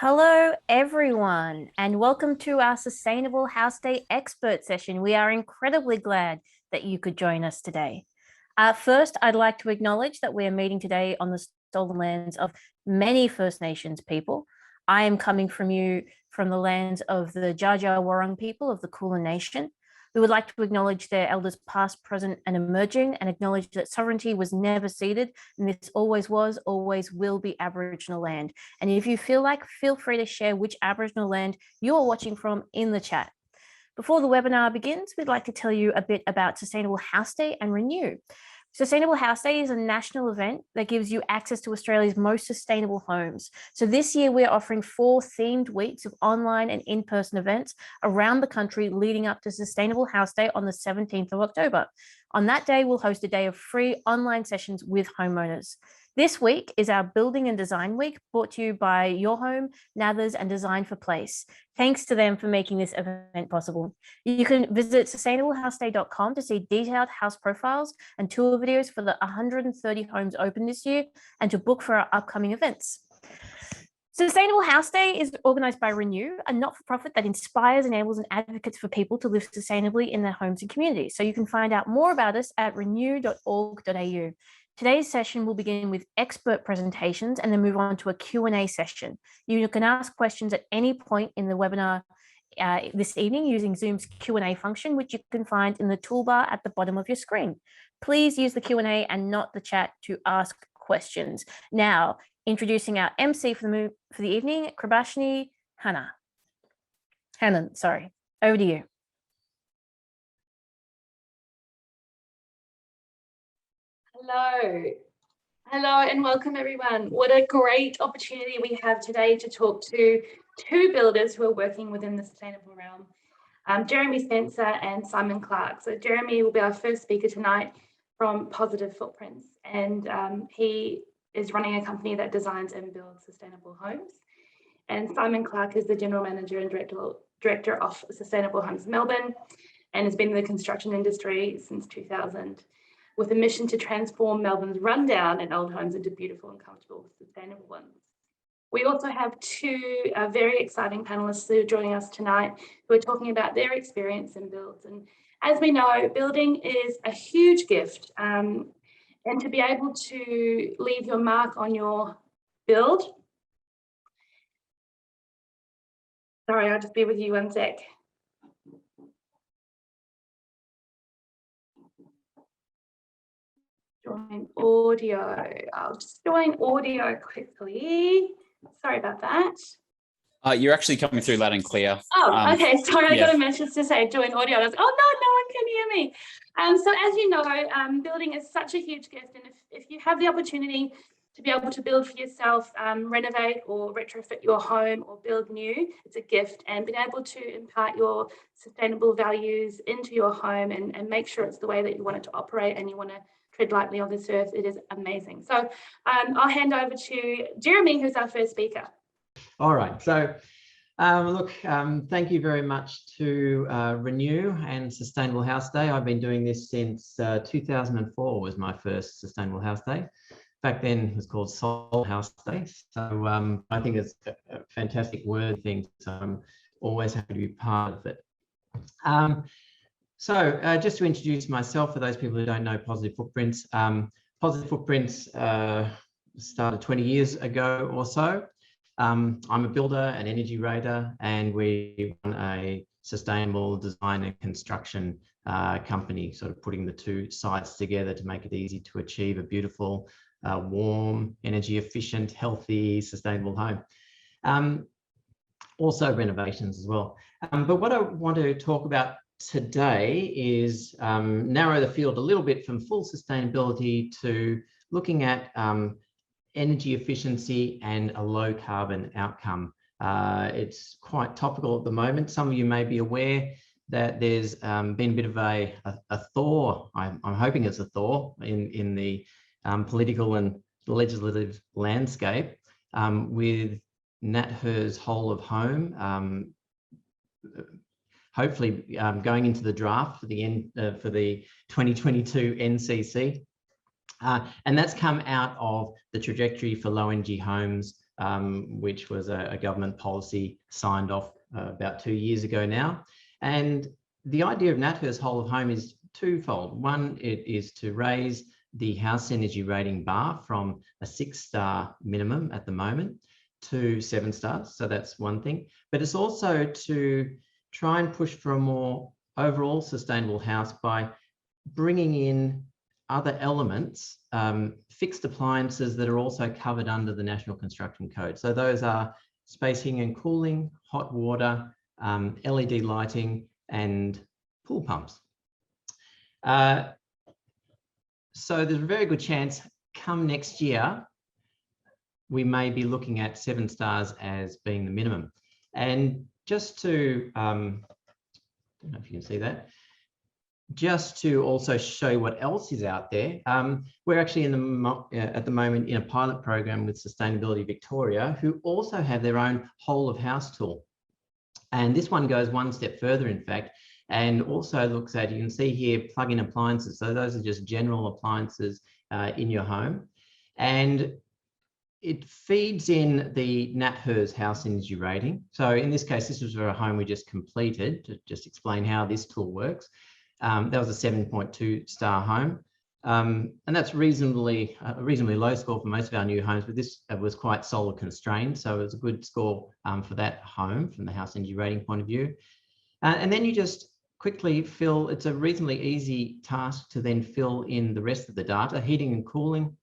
Hello, everyone, and welcome to our Sustainable House Day expert session. We are incredibly glad that you could join us today. First, I'd like to acknowledge that we are meeting today on the stolen lands of many First Nations people. I am coming from the lands of the Dja Dja Wurrung people of the Kulin Nation. We would like to acknowledge their elders past, present, and emerging, and acknowledge that sovereignty was never ceded, and this always was, always will be Aboriginal land. And if you feel like, feel free to share which Aboriginal land you are watching from in the chat. Before the webinar begins, we'd like to tell you a bit about Sustainable House Day and Renew. Sustainable House Day is a national event that gives you access to Australia's most sustainable homes. So this year we're offering 4 themed weeks of online and in-person events around the country leading up to Sustainable House Day on the 17th of October. On that day, we'll host a day of free online sessions with homeowners. This week is our Building and Design Week, brought to you by Your Home, Nathers, and Design for Place. Thanks to them for making this event possible. You can visit sustainablehouseday.com to see detailed house profiles and tour videos for the 130 homes open this year and to book for our upcoming events. Sustainable House Day is organised by Renew, a not-for-profit that inspires, enables, and advocates for people to live sustainably in their homes and communities. So you can find out more about us at renew.org.au. Today's session will begin with expert presentations and then move on to a Q&A session. You can ask questions at any point in the webinar this evening using Zoom's Q&A function, which you can find in the toolbar at the bottom of your screen. Please use the Q&A and not the chat to ask questions. Now, introducing our MC for the evening, Krabashni Hannan, sorry. Over to you. Hello and welcome everyone. What a great opportunity we have today to talk to 2 builders who are working within the sustainable realm, Jeremy Spencer and Simon Clark. So Jeremy will be our first speaker tonight from Positive Footprints, and he is running a company that designs and builds sustainable homes. And Simon Clark is the General Manager and Director of Sustainable Homes Melbourne and has been in the construction industry since 2000. With a mission to transform Melbourne's rundown and old homes into beautiful and comfortable, sustainable ones. We also have 2 very exciting panelists who are joining us tonight who are talking about their experience in builds. And as we know, building is a huge gift. And to be able to leave your mark on your build. Sorry, I'll just be with you one sec. Join audio. I'll just join audio quickly. Sorry about that. You're actually coming through loud and clear. Oh, okay. Sorry, I got a message to say join audio. I was like, oh no, no one can hear me. So as you know, building is such a huge gift, and if you have the opportunity to be able to build for yourself, renovate or retrofit your home or build new, it's a gift. And being able to impart your sustainable values into your home and make sure it's the way that you want it to operate and you want to tread lightly on this earth, it is amazing. So I'll hand over to Jeremy, who's our first speaker. All right, so thank you very much to Renew and Sustainable House Day. I've been doing this since 2004 was my first Sustainable House Day. Back then it was called Soul House Day. So I think it's a fantastic word thing. So I'm always happy to be part of it. So just to introduce myself, for those people who don't know Positive Footprints, Positive Footprints started 20 years ago or so. I'm a builder, an energy rater, and we run a sustainable design and construction company, sort of putting the 2 sides together to make it easy to achieve a beautiful, warm, energy efficient, healthy, sustainable home. Also renovations as well. But what I want to talk about today is narrow the field a little bit from full sustainability to looking at energy efficiency and a low carbon outcome. It's quite topical at the moment. Some of you may be aware that there's been a bit of a thaw. I'm hoping it's a thaw in the political and legislative landscape with Nat Her's whole of home hopefully going into the draft for the 2022 NCC. And that's come out of the trajectory for low energy homes which was a government policy signed off about 2 years ago now. And the idea of NatHERS whole of home is twofold. One, it is to raise the house energy rating bar from a 6-star minimum at the moment to 7 stars. So that's one thing. But it's also to try and push for a more overall sustainable house by bringing in other elements, fixed appliances that are also covered under the National Construction Code. So those are space heating and cooling, hot water, LED lighting, and pool pumps. So there's a very good chance come next year, we may be looking at 7 stars as being the minimum. And just to, I don't know if you can see that, just to also show you what else is out there, we're actually at the moment in a pilot program with Sustainability Victoria, who also have their own whole of house tool. And this one goes one step further, in fact, and also looks at, you can see here, plug-in appliances. So those are just general appliances in your home. And it feeds in the NatHERS house energy rating. So in this case, this was for a home we just completed, to just explain how this tool works. That was a 7.2 star home. And that's a reasonably low score for most of our new homes, but this was quite solar constrained. So it was a good score for that home from the house energy rating point of view. And then you just quickly fill, it's a reasonably easy task to then fill in the rest of the data. Heating and cooling.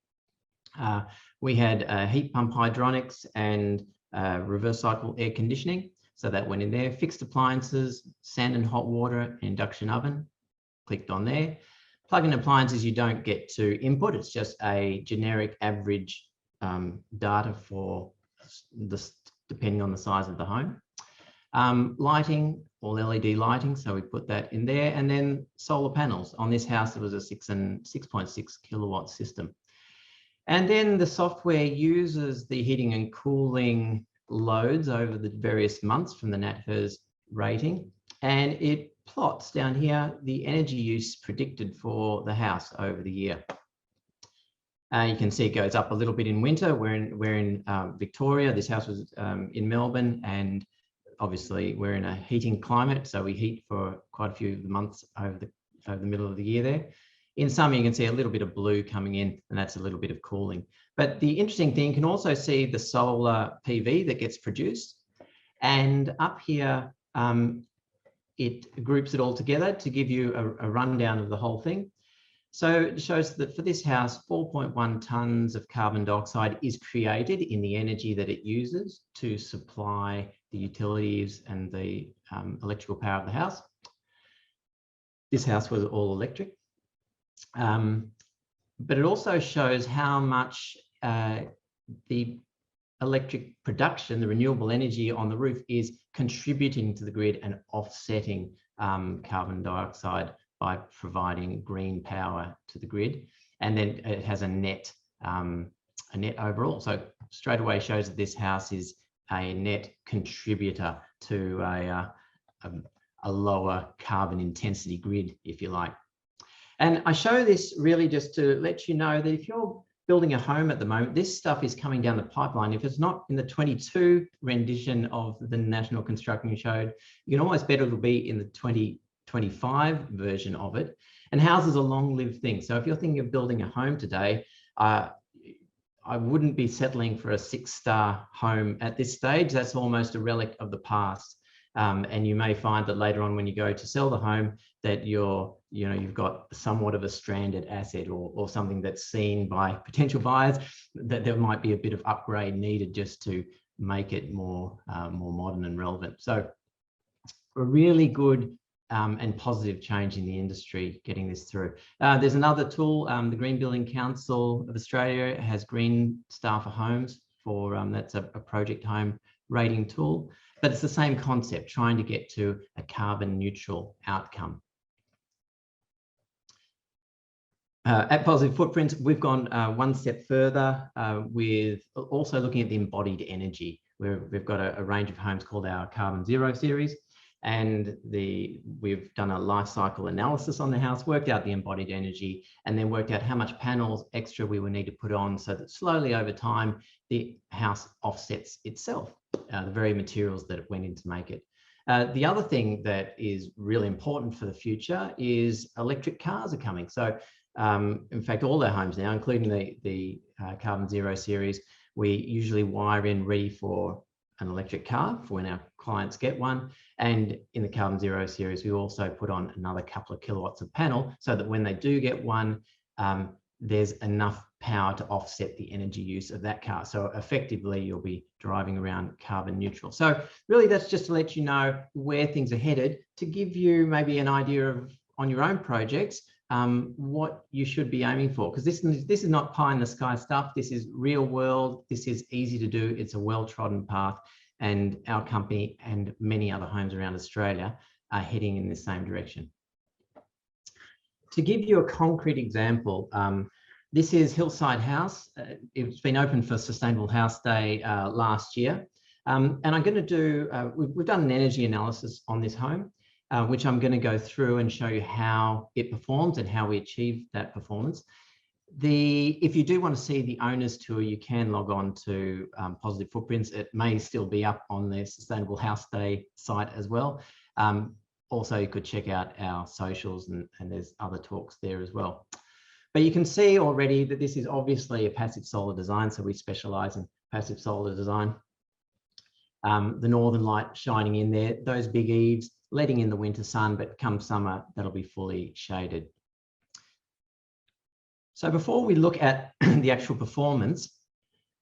We had heat pump hydronics and reverse cycle air conditioning. So that went in there. Fixed appliances, sand and hot water, induction oven. Clicked on there. Plug-in appliances you don't get to input. It's just a generic average data for this, depending on the size of the home. Lighting, all LED lighting, so we put that in there. And then solar panels. On this house, it was a 6.6 kilowatt system. And then the software uses the heating and cooling loads over the various months from the NatHERS rating, and it plots down here the energy use predicted for the house over the year. You can see it goes up a little bit in winter. We're in Victoria. This house was in Melbourne, and obviously we're in a heating climate, so we heat for quite a few of the months over the middle of the year there. In summer, you can see a little bit of blue coming in, and that's a little bit of cooling. But the interesting thing, you can also see the solar PV that gets produced. And up here, it groups it all together to give you a rundown of the whole thing. So it shows that for this house, 4.1 tons of carbon dioxide is created in the energy that it uses to supply the utilities and the electrical power of the house. This house was all electric. But it also shows how much the electric production, the renewable energy on the roof, is contributing to the grid and offsetting carbon dioxide by providing green power to the grid. And then it has a net overall. So straight away shows that this house is a net contributor to a lower carbon intensity grid, if you like. And I show this really just to let you know that if you're building a home at the moment, this stuff is coming down the pipeline. If it's not in the 22 rendition of the National Construction Code, you can almost bet it'll be in the 2025 version of it. And houses are long-lived things. So if you're thinking of building a home today, I wouldn't be settling for a 6-star home at this stage. That's almost a relic of the past. And you may find that later on when you go to sell the home that you've got somewhat of a stranded asset or something that's seen by potential buyers, that there might be a bit of upgrade needed just to make it more modern and relevant. So a really good and positive change in the industry getting this through. There's another tool, the Green Building Council of Australia has Green Star for Homes for, that's a project home rating tool. But it's the same concept, trying to get to a carbon neutral outcome. At Positive Footprints, we've gone one step further with also looking at the embodied energy, where we've got a range of homes called our Carbon Zero series. And we've done a life cycle analysis on the house, worked out the embodied energy, and then worked out how much panels extra we would need to put on so that slowly over time, the house offsets itself, the very materials that it went in to make it. The other thing that is really important for the future is electric cars are coming. So in fact, all our homes now, including the Carbon Zero series, we usually wire in ready for an electric car for when our clients get one. And in the Carbon Zero series, we also put on another couple of kilowatts of panel so that when they do get one, there's enough power to offset the energy use of that car. So effectively, you'll be driving around carbon neutral. So really, that's just to let you know where things are headed, to give you maybe an idea of, on your own projects, what you should be aiming for, because this is not pie in the sky stuff. This is real world. This is easy to do. It's a well-trodden path, and our company and many other homes around Australia are heading in the same direction. To give you a concrete example, this is Hillside House. It's been open for Sustainable House Day last year, and I'm going to do. We've done an energy analysis on this home, which I'm going to go through and show you how it performs and how we achieve that performance. If you do want to see the owner's tour, you can log on to Positive Footprints. It may still be up on the Sustainable House Day site as well. Also, you could check out our socials, and there's other talks there as well. But you can see already that this is obviously a passive solar design, so we specialize in passive solar design. The northern light shining in there, those big eaves, letting in the winter sun, but come summer, that'll be fully shaded. So before we look at the actual performance,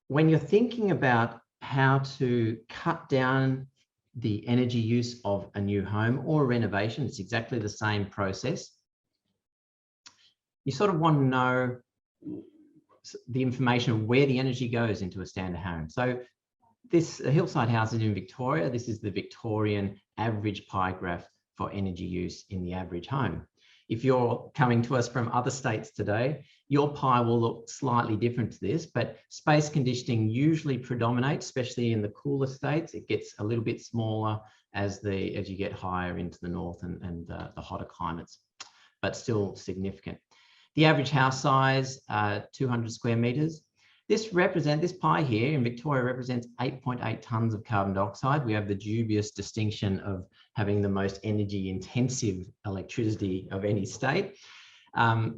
when you're thinking about how to cut down the energy use of a new home or a renovation, it's exactly the same process. You sort of want to know the information of where the energy goes into a standard home. So this Hillside House is in Victoria. This is the Victorian average pie graph for energy use in the average home. If you're coming to us from other states today, your pie will look slightly different to this, but space conditioning usually predominates, especially in the cooler states. It gets a little bit smaller as you get higher into the north and the hotter climates, but still significant. The average house size, 200 square meters. This pie here in Victoria represents 8.8 tonnes of carbon dioxide. We have the dubious distinction of having the most energy intensive electricity of any state.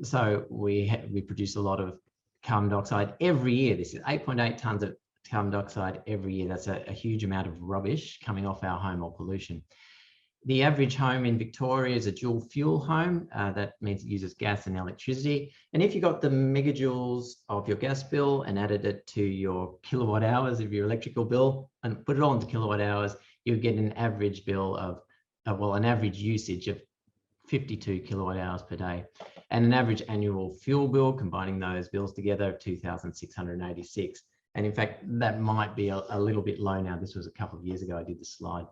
So we produce a lot of carbon dioxide every year. This is 8.8 tonnes of carbon dioxide every year. That's a huge amount of rubbish coming off our home or pollution. The average home in Victoria is a dual fuel home. That means it uses gas and electricity. And if you got the megajoules of your gas bill and added it to your kilowatt hours of your electrical bill and put it all into kilowatt hours, you get an average bill of, an average usage of 52 kilowatt hours per day, and an average annual fuel bill, combining those bills together, of 2,686. And in fact, that might be a little bit low now. This was a couple of years ago I did this slide.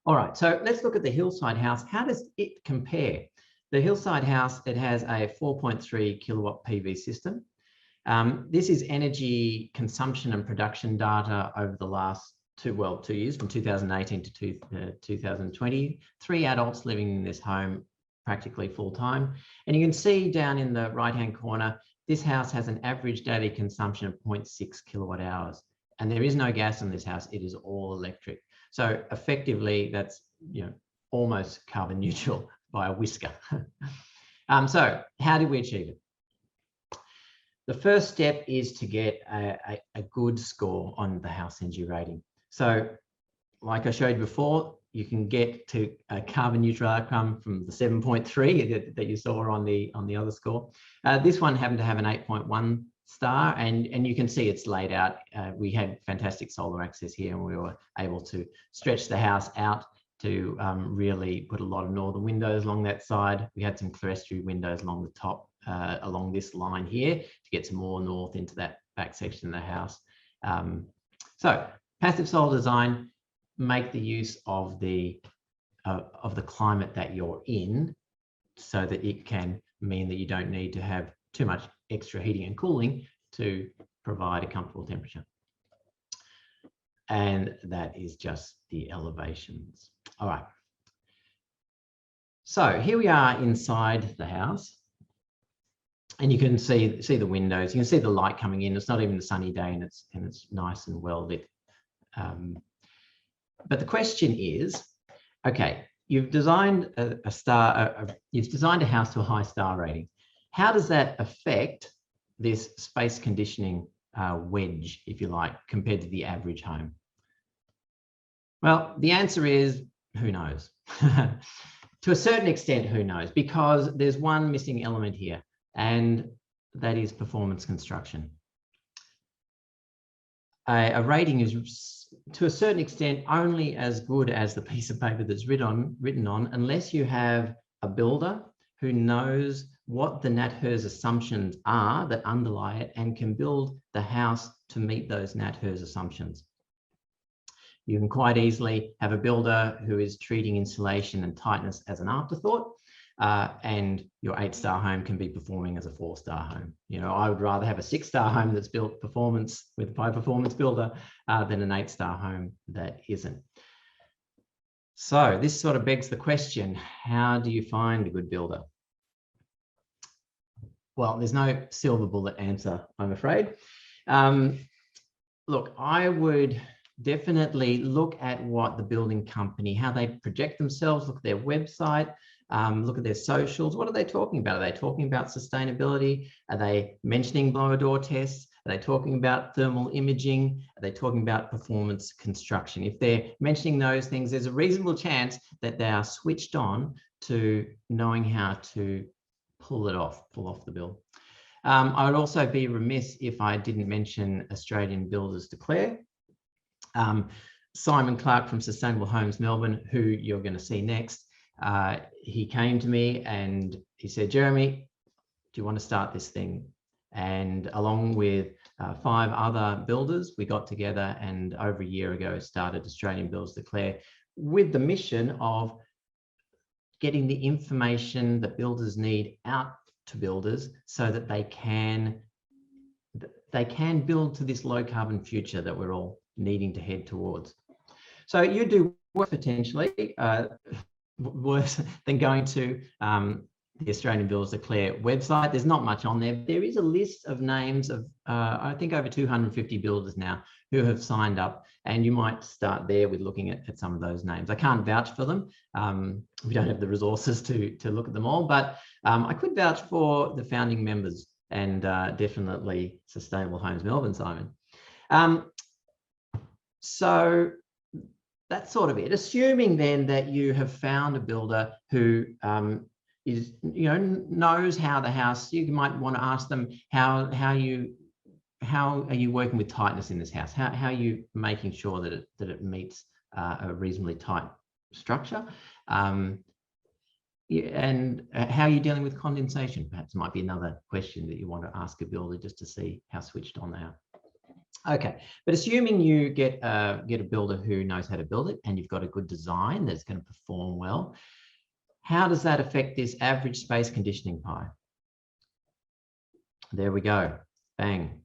All right, so let's look at the Hillside House. How does it compare? The Hillside House, it has a 4.3 kilowatt PV system. This is energy consumption and production data over the last 2 years, from 2018 to 2020. 3 adults living in this home practically full time. And you can see down in the right-hand corner, this house has an average daily consumption of 0.6 kilowatt hours. And there is no gas in this house, it is all electric. So effectively, that's almost carbon neutral by a whisker. So how did we achieve it? The first step is to get a good score on the house energy rating. So like I showed before, you can get to a carbon neutral outcome from the 7.3 that you saw on the other score. This one happened to have an 8.1 star, and you can see it's laid out. We had fantastic solar access here, and we were able to stretch the house out to really put a lot of northern windows along that side. We had some clerestory windows along the top, along this line here, to get some more north into that back section of the house. So passive solar design, make the use of the climate that you're in, so that it can mean that you don't need to have too much extra heating and cooling to provide a comfortable temperature. And that is just the elevations. All right. So here we are inside the house. And you can see the windows. You can see the light coming in. It's not even a sunny day, and it's nice and well lit. But the question is, okay, you've designed you've designed a house to a high star rating. How does that affect this space conditioning wedge, if you like, compared to the average home? Well, the answer is, who knows? To a certain extent, who knows? Because there's one missing element here, and that is performance construction. A rating is, to a certain extent, only as good as the piece of paper that's written on, unless you have a builder who knows what the NatHERS assumptions are that underlie it and can build the house to meet those NatHERS assumptions. You can quite easily have a builder who is treating insulation and tightness as an afterthought, and your 8-star home can be performing as a 4-star home. You know, I would rather have a 6-star home that's built performance with by performance builder than an 8-star home that isn't. So this sort of begs the question, how do you find a good builder? Well, there's no silver bullet answer, I'm afraid. Look, I would definitely look at what the building company, how they project themselves, look at their website, look at their socials. What are they talking about? Are they talking about sustainability? Are they mentioning blower door tests? Are they talking about thermal imaging? Are they talking about performance construction? If they're mentioning those things, there's a reasonable chance that they are switched on to knowing how to pull off the bill. I would also be remiss if I didn't mention Australian Builders Declare. Simon Clark from Sustainable Homes Melbourne, who you're going to see next, he came to me and he said, Jeremy, do you want to start this thing? And along with 5 other builders, we got together and over a year ago started Australian Builders Declare with the mission of getting the information that builders need out to builders so that they can build to this low carbon future that we're all needing to head towards. So you do work potentially worse than going to the Australian Builders Declare website. There's not much on there. There is a list of names of, I think, over 250 builders now who have signed up, and you might start there with looking at some of those names. I can't vouch for them. We don't have the resources to look at them all, but I could vouch for the founding members and definitely Sustainable Homes Melbourne, Simon. So that's sort of it. Assuming then that you have found a builder who is, you know, knows how the house, you might want to ask them how are you working with tightness in this house? How are you making sure that it meets a reasonably tight structure? And how are you dealing with condensation? Perhaps might be another question that you want to ask a builder just to see how switched on they are. Okay, but assuming you get a builder who knows how to build it and you've got a good design that's going to perform well, how does that affect this average space conditioning pie? There we go, bang.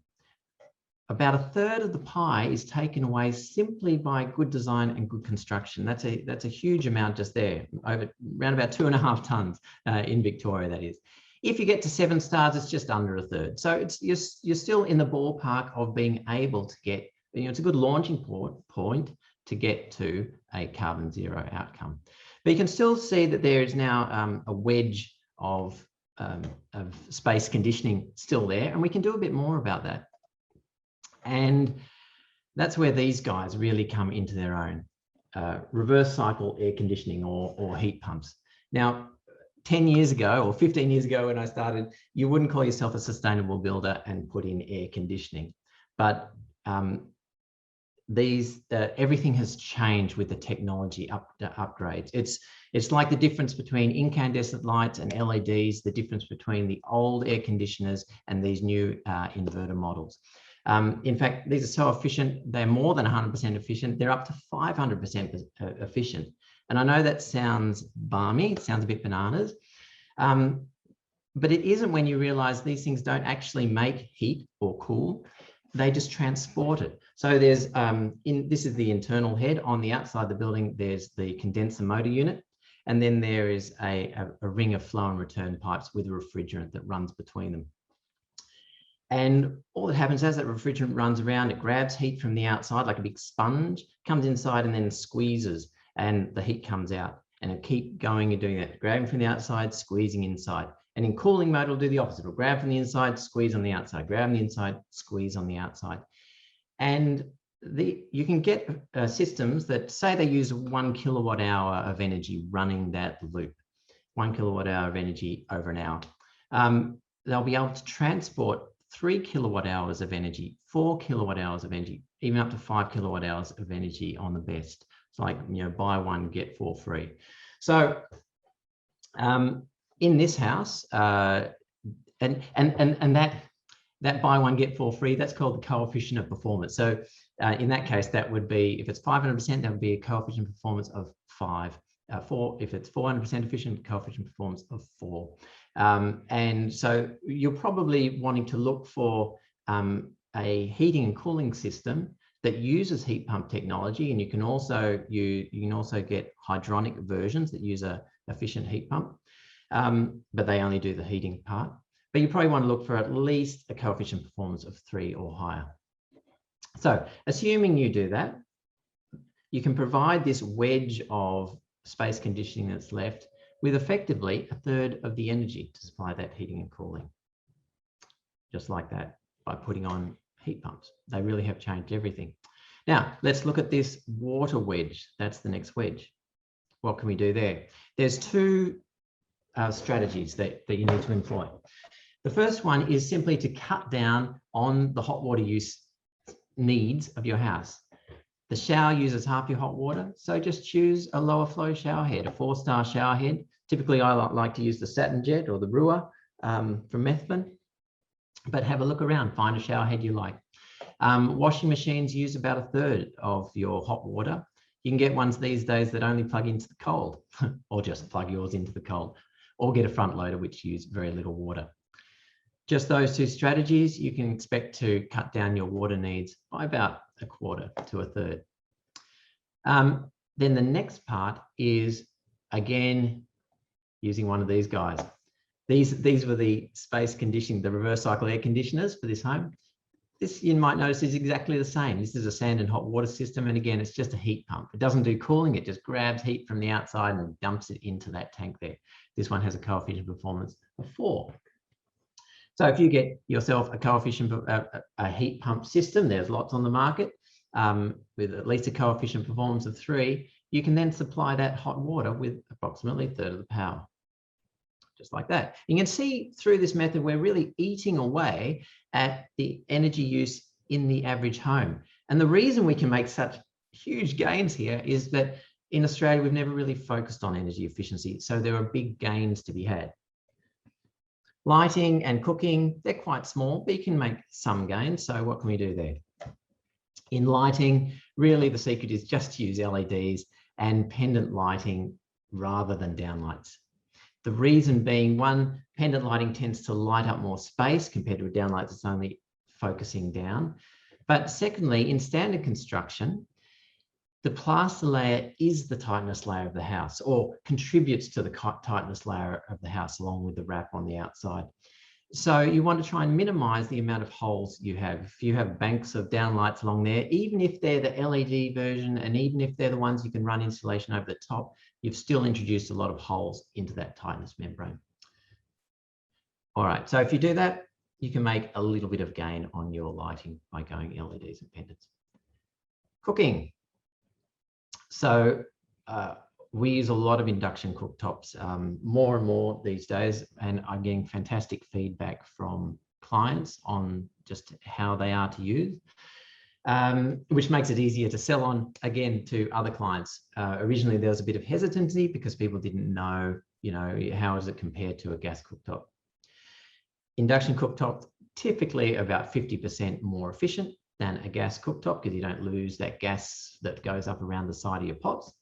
About 1/3 of the pie is taken away simply by good design and good construction. That's a huge amount just there, over around about 2.5 tons in Victoria, that is. If you get to 7 stars, it's just under 1/3. So you're still in the ballpark of being able to get, you know, it's a good launching point to get to a carbon zero outcome. But you can still see that there is now a wedge of space conditioning still there, and we can do a bit more about that. And that's where these guys really come into their own. Reverse cycle air conditioning or heat pumps. Now, 10 years ago or 15 years ago when I started, you wouldn't call yourself a sustainable builder and put in air conditioning. But everything has changed with the technology upgrades. It's like the difference between incandescent lights and LEDs, the difference between the old air conditioners and these new inverter models. In fact, these are so efficient, they're more than 100% efficient. They're up to 500% efficient. And I know that sounds balmy, it sounds a bit bananas, but it isn't when you realize these things don't actually make heat or cool. they just transport it. So there's, this is the internal head. On the outside of the building, there's the condenser motor unit. And then there is a ring of flow and return pipes with a refrigerant that runs between them. And all that happens as that refrigerant runs around, it grabs heat from the outside like a big sponge, comes inside and then squeezes, and the heat comes out. And it'll keep going and doing that, grabbing from the outside, squeezing inside. And in cooling mode, it'll do the opposite. It'll grab from the inside, squeeze on the outside, grab on the inside, squeeze on the outside. And you can get systems that say they use 1 kilowatt hour of energy running that loop, 1 kilowatt hour of energy over an hour. They'll be able to transport 3 kilowatt hours of energy, 4 kilowatt hours of energy, even up to 5 kilowatt hours of energy on the best. It's like, you know, buy one, get four free. So in this house, and that buy one, get four free, that's called the coefficient of performance. So in that case, that would be, if it's 500%, that would be a coefficient of performance of 5. If it's 400% efficient, coefficient of performance of 4. And so you're probably wanting to look for a heating and cooling system that uses heat pump technology, and you can also get hydronic versions that use a efficient heat pump, but they only do the heating part. But you probably want to look for at least a coefficient performance of 3 or higher. So assuming you do that, you can provide this wedge of space conditioning that's left with effectively a third of the energy to supply that heating and cooling. Just like that, by putting on heat pumps. They really have changed everything. Now, let's look at this water wedge. That's the next wedge. What can we do there? There's two strategies that you need to employ. The first one is simply to cut down on the hot water use needs of your house. The shower uses half your hot water, so just choose a lower flow shower head, a 4-star shower head. Typically, I like to use the Satin Jet or the Brewer from Methven, but have a look around, find a shower head you like. Washing machines use about a third of your hot water. You can get ones these days that only plug into the cold, or just plug yours into the cold, or get a front loader which use very little water. Just those two strategies, you can expect to cut down your water needs by about a quarter to a third. Then the next part is, again, using one of these guys. These were the space conditioning, the reverse cycle air conditioners for this home. This, you might notice, is exactly the same. This is a sand and hot water system. And again, it's just a heat pump. It doesn't do cooling. It just grabs heat from the outside and dumps it into that tank there. This one has a coefficient of performance of 4. So if you get yourself a coefficient, a heat pump system, there's lots on the market with at least a coefficient performance of 3, you can then supply that hot water with approximately a third of the power. Just like that. You can see through this method, we're really eating away at the energy use in the average home. And the reason we can make such huge gains here is that in Australia, we've never really focused on energy efficiency. So there are big gains to be had. Lighting and cooking, they're quite small, but you can make some gains. So what can we do there? In lighting, really the secret is just to use LEDs and pendant lighting rather than downlights. The reason being, one, pendant lighting tends to light up more space compared to a downlight that's only focusing down. But secondly, in standard construction, the plaster layer is the tightness layer of the house, or contributes to the tightness layer of the house along with the wrap on the outside. So you want to try and minimize the amount of holes you have. If you have banks of downlights along there, even if they're the LED version, and even if they're the ones you can run insulation over the top, you've still introduced a lot of holes into that tightness membrane. All right, so if you do that, you can make a little bit of gain on your lighting by going LEDs and pendants. Cooking. So we use a lot of induction cooktops more and more these days, and I'm getting fantastic feedback from clients on just how they are to use, which makes it easier to sell on, again, to other clients. Originally, there was a bit of hesitancy because people didn't know, how is it compared to a gas cooktop? Induction cooktop, typically about 50% more efficient than a gas cooktop because you don't lose that gas that goes up around the side of your pots.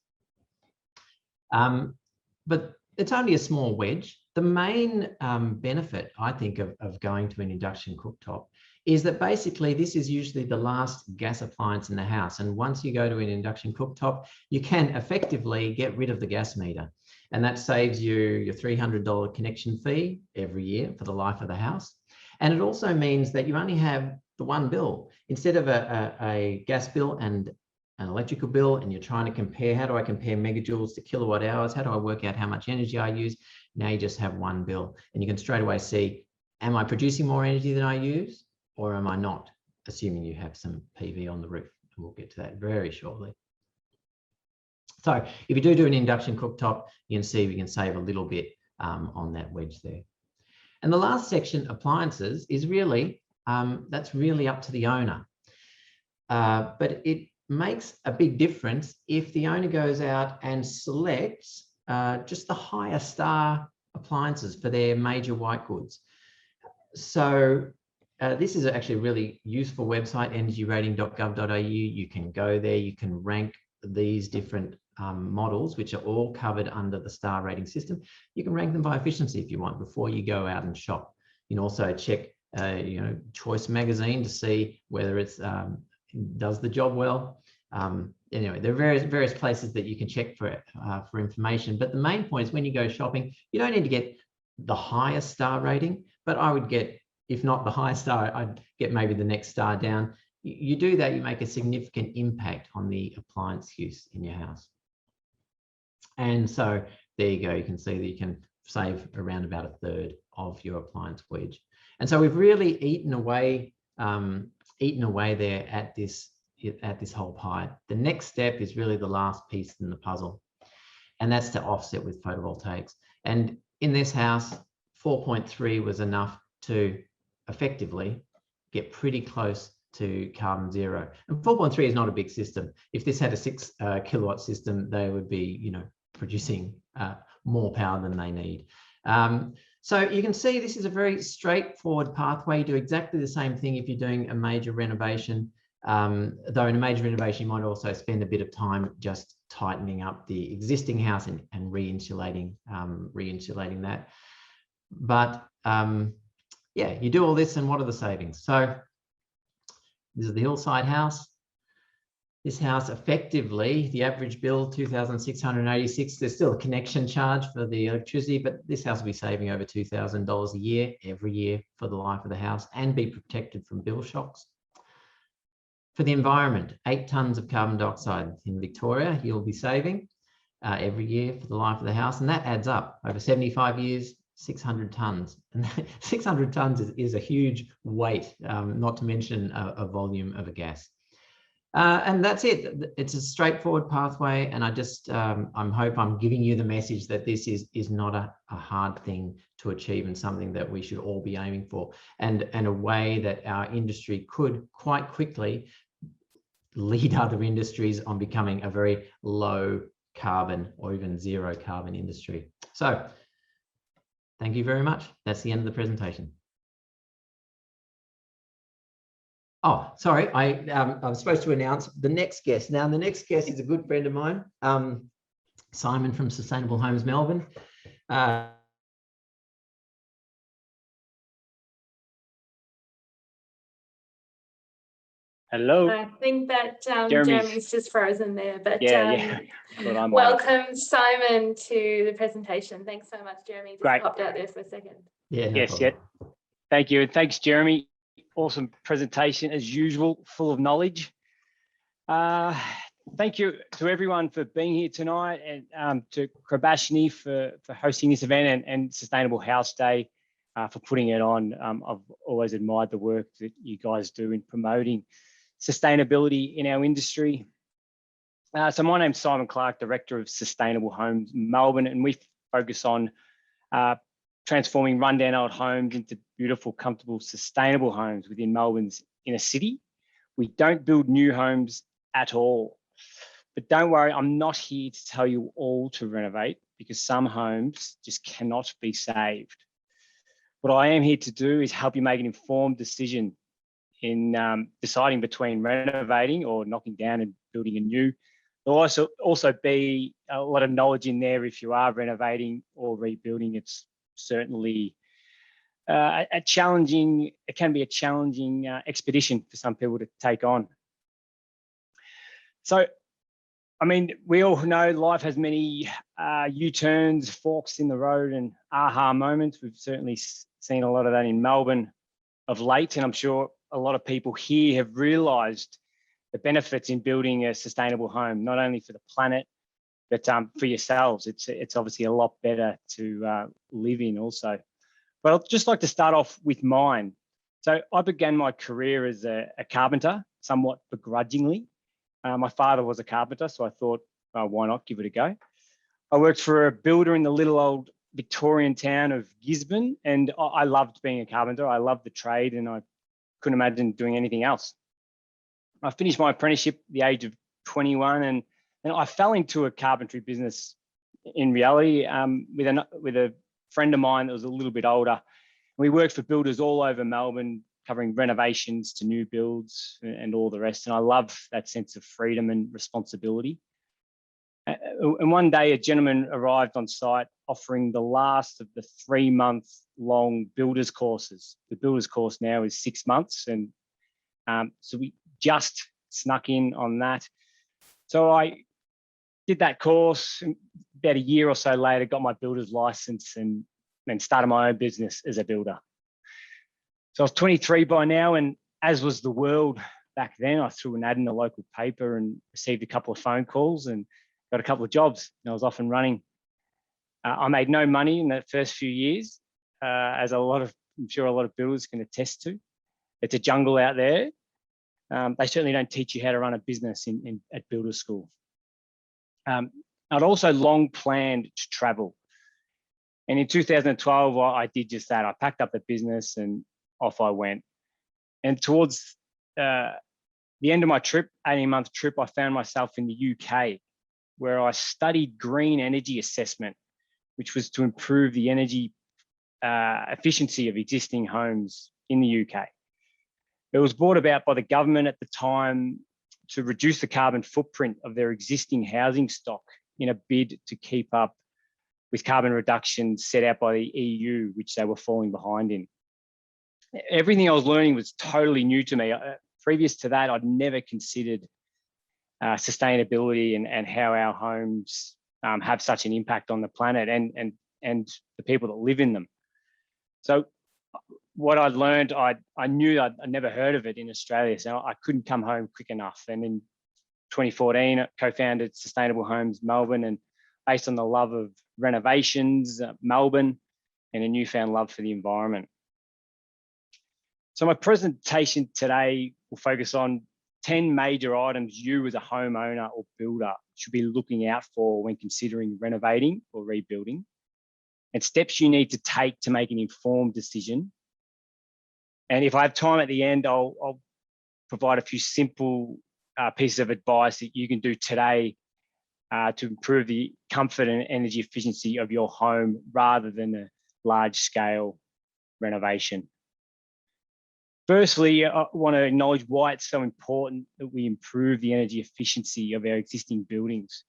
But it's only a small wedge. The main benefit, I think, of going to an induction cooktop is that basically this is usually the last gas appliance in the house. And once you go to an induction cooktop, you can effectively get rid of the gas meter. And that saves you your $300 connection fee every year for the life of the house. And it also means that you only have the one bill. Instead of a gas bill and an electrical bill, and you're trying to compare, how do I compare megajoules to kilowatt hours? How do I work out how much energy I use? Now you just have one bill, and you can straight away see, am I producing more energy than I use, or am I not? Assuming you have some PV on the roof, and we'll get to that very shortly. So if you do an induction cooktop, you can see we can save a little bit on that wedge there. And the last section, appliances, is really, that's really up to the owner. But it makes a big difference if the owner goes out and selects just the higher star appliances for their major white goods. So this is actually a really useful website, energyrating.gov.au. You can go there, you can rank these different models, which are all covered under the star rating system. You can rank them by efficiency if you want before you go out and shop. You can also check, Choice Magazine to see whether it's does the job well. Anyway, there are various places that you can check for information. But the main point is when you go shopping, you don't need to get the highest star rating, but I would get, if not the highest star, I'd get maybe the next star down. You do that, you make a significant impact on the appliance use in your house. And so there you go, you can see that you can save around about a third of your appliance wedge. And so we've really eaten away there at this whole pie. The next step is really the last piece in the puzzle, and that's to offset with photovoltaics. And in this house, 4.3 was enough to effectively get pretty close to carbon zero. And 4.3 is not a big system. If this had a 6 kilowatt system, they would be, producing more power than they need. So you can see this is a very straightforward pathway. You do exactly the same thing if you're doing a major renovation. Though in a major renovation, you might also spend a bit of time just tightening up the existing house and re-insulating that. But yeah, you do all this, and what are the savings? So this is the hillside house. This house, effectively, the average bill, $2,686. There's still a connection charge for the electricity, but this house will be saving over $2,000 a year, every year for the life of the house, and be protected from bill shocks. For the environment, 8 tons of carbon dioxide in Victoria, you'll be saving every year for the life of the house. And that adds up over 75 years, 600 tons. And 600 tons is a huge weight, not to mention a volume of a gas. And that's it. It's a straightforward pathway. And I just, I hope I'm giving you the message that this is not a hard thing to achieve, and something that we should all be aiming for, and a way that our industry could quite quickly lead other industries on becoming a very low carbon or even zero carbon industry. So thank you very much. That's the end of the presentation. Oh, sorry, I'm supposed to announce the next guest. Now, the next guest is a good friend of mine, Simon from Sustainable Homes Melbourne. Hello. I think that Jeremy's just frozen there, but yeah. Welcome, Simon, to the presentation. Thanks so much, Jeremy. Just Great. popped out there for a second. Yeah. Yes. Thank you. And thanks, Jeremy. Awesome presentation as usual, full of knowledge. Thank you to everyone for being here tonight, and to Krabashni for hosting this event, and Sustainable House Day for putting it on. I've always admired the work that you guys do in promoting sustainability in our industry. So my name's Simon Clark, Director of Sustainable Homes Melbourne, and we focus on transforming rundown old homes into beautiful, comfortable, sustainable homes within Melbourne's inner city. We don't build new homes at all. But don't worry, I'm not here to tell you all to renovate, because some homes just cannot be saved. What I am here to do is help you make an informed decision in deciding between renovating or knocking down and building a new. There'll also be a lot of knowledge in there if you are renovating or rebuilding. It's certainly a challenging, it can be a challenging expedition for some people to take on. So, I mean, we all know life has many U-turns, forks in the road and aha moments. We've certainly seen a lot of that in Melbourne of late, and I'm sure a lot of people here have realised the benefits in building a sustainable home, not only for the planet, but for yourselves. It's obviously a lot better to live in also. But I'd just like to start off with mine. So I began my career as a carpenter, somewhat begrudgingly. My father was a carpenter, so I thought, why not give it a go? I worked for a builder in the little old Victorian town of Gisborne, and I loved being a carpenter. I loved the trade, and I couldn't imagine doing anything else. I finished my apprenticeship at the age of 21, and I fell into a carpentry business in reality with a friend of mine that was a little bit older. We worked for builders all over Melbourne, covering renovations to new builds and all the rest. And I love that sense of freedom and responsibility. And one day a gentleman arrived on site offering the last of the 3-month-long builders courses. The builders course now is 6 months. And so we just snuck in on that. So I did that course. About a year or so later, got my builder's license and then started my own business as a builder. So I was 23 by now, and as was the world back then, I threw an ad in the local paper and received a couple of phone calls and got a couple of jobs, and I was off and running. I made no money in the first few years, as I'm sure a lot of builders can attest to. It's a jungle out there. They certainly don't teach you how to run a business at builder school. I'd also long planned to travel. And in 2012, I did just that. I packed up the business and off I went. And towards the end of my trip, 18-month trip, I found myself in the UK, where I studied green energy assessment, which was to improve the energy efficiency of existing homes in the UK. It was brought about by the government at the time to reduce the carbon footprint of their existing housing stock in a bid to keep up with carbon reductions set out by the EU, which they were falling behind in. Everything I was learning was totally new to me. Previous to that, I'd never considered sustainability and how our homes have such an impact on the planet and the people that live in them. So what I'd learned, I knew I'd never heard of it in Australia, so I couldn't come home quick enough. And in 2014, I co-founded Sustainable Homes Melbourne, and based on the love of renovations, Melbourne, and a newfound love for the environment. So my presentation today will focus on 10 major items you as a homeowner or builder should be looking out for when considering renovating or rebuilding, and steps you need to take to make an informed decision. And if I have time at the end, I'll provide a few simple pieces of advice that you can do today to improve the comfort and energy efficiency of your home rather than a large-scale renovation. Firstly, I want to acknowledge why it's so important that we improve the energy efficiency of our existing buildings.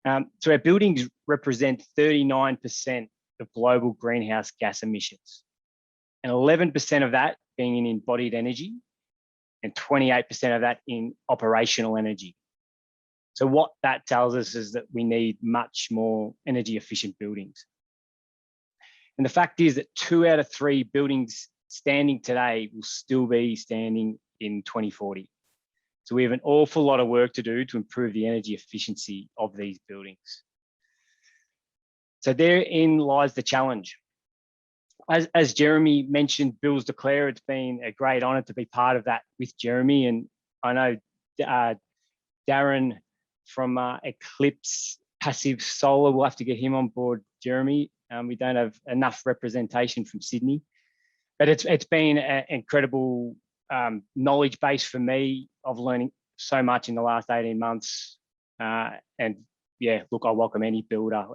So our buildings represent 39% of global greenhouse gas emissions, and 11% of that being in embodied energy, and 28% of that in operational energy. So what that tells us is that we need much more energy efficient buildings. And the fact is that 2 out of 3 buildings standing today will still be standing in 2040. So we have an awful lot of work to do to improve the energy efficiency of these buildings. So therein lies the challenge. As Jeremy mentioned, Bills Declare, it's been a great honour to be part of that with Jeremy. And I know Darren from Eclipse Passive Solar, we'll have to get him on board, Jeremy. We don't have enough representation from Sydney. But it's been an incredible knowledge base for me of learning so much in the last 18 months. And yeah, look, I welcome any builder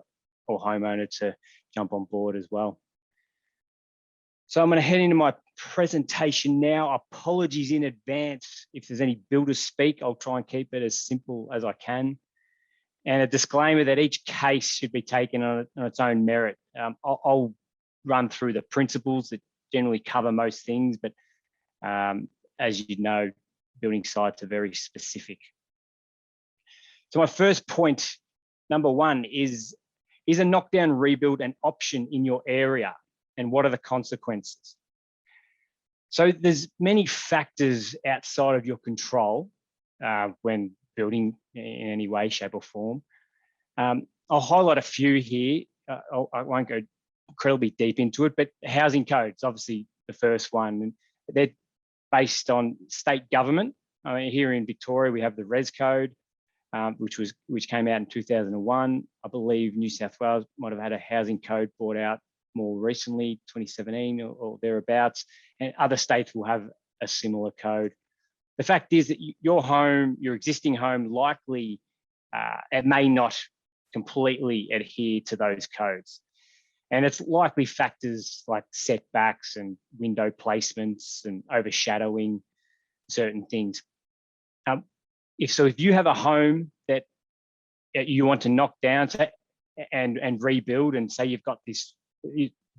or homeowner to jump on board as well. So I'm going to head into my presentation now. Apologies in advance if there's any builders speak. I'll try and keep it as simple as I can. And a disclaimer that each case should be taken on its own merit. I'll run through the principles that generally cover most things, but as you know, building sites are very specific. So my first point, number one, is a knockdown rebuild an option in your area, and what are the consequences? So there's many factors outside of your control when building in any way, shape or form. I'll highlight a few here. I won't go incredibly deep into it, but housing codes, obviously the first one. They're based on state government. I mean, here in Victoria, we have the Res Code, which came out in 2001. I believe New South Wales might have had a housing code brought out more recently, 2017 or thereabouts, and other states will have a similar code. The fact is that your home, your existing home, likely it may not completely adhere to those codes. And it's likely factors like setbacks and window placements and overshadowing certain things. If you have a home that you want to knock down and rebuild, and say you've got this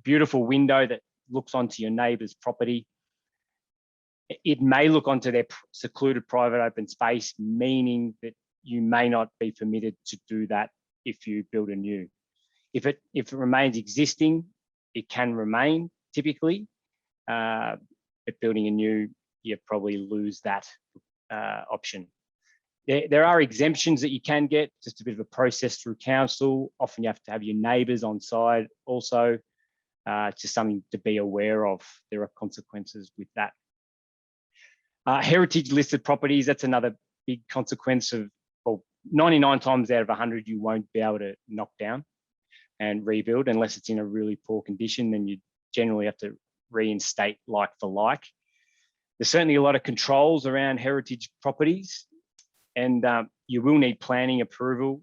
beautiful window that looks onto your neighbour's property, it may look onto their secluded private open space, meaning that you may not be permitted to do that if you build anew. If it remains existing, it can remain typically, but building anew, you probably lose that option. There are exemptions that you can get, just a bit of a process through council. Often you have to have your neighbours on side also, just something to be aware of. There are consequences with that. Heritage listed properties, that's another big consequence of, well, 99 times out of 100, you won't be able to knock down and rebuild unless it's in a really poor condition. Then you generally have to reinstate like for like. There's certainly a lot of controls around heritage properties, and you will need planning approval,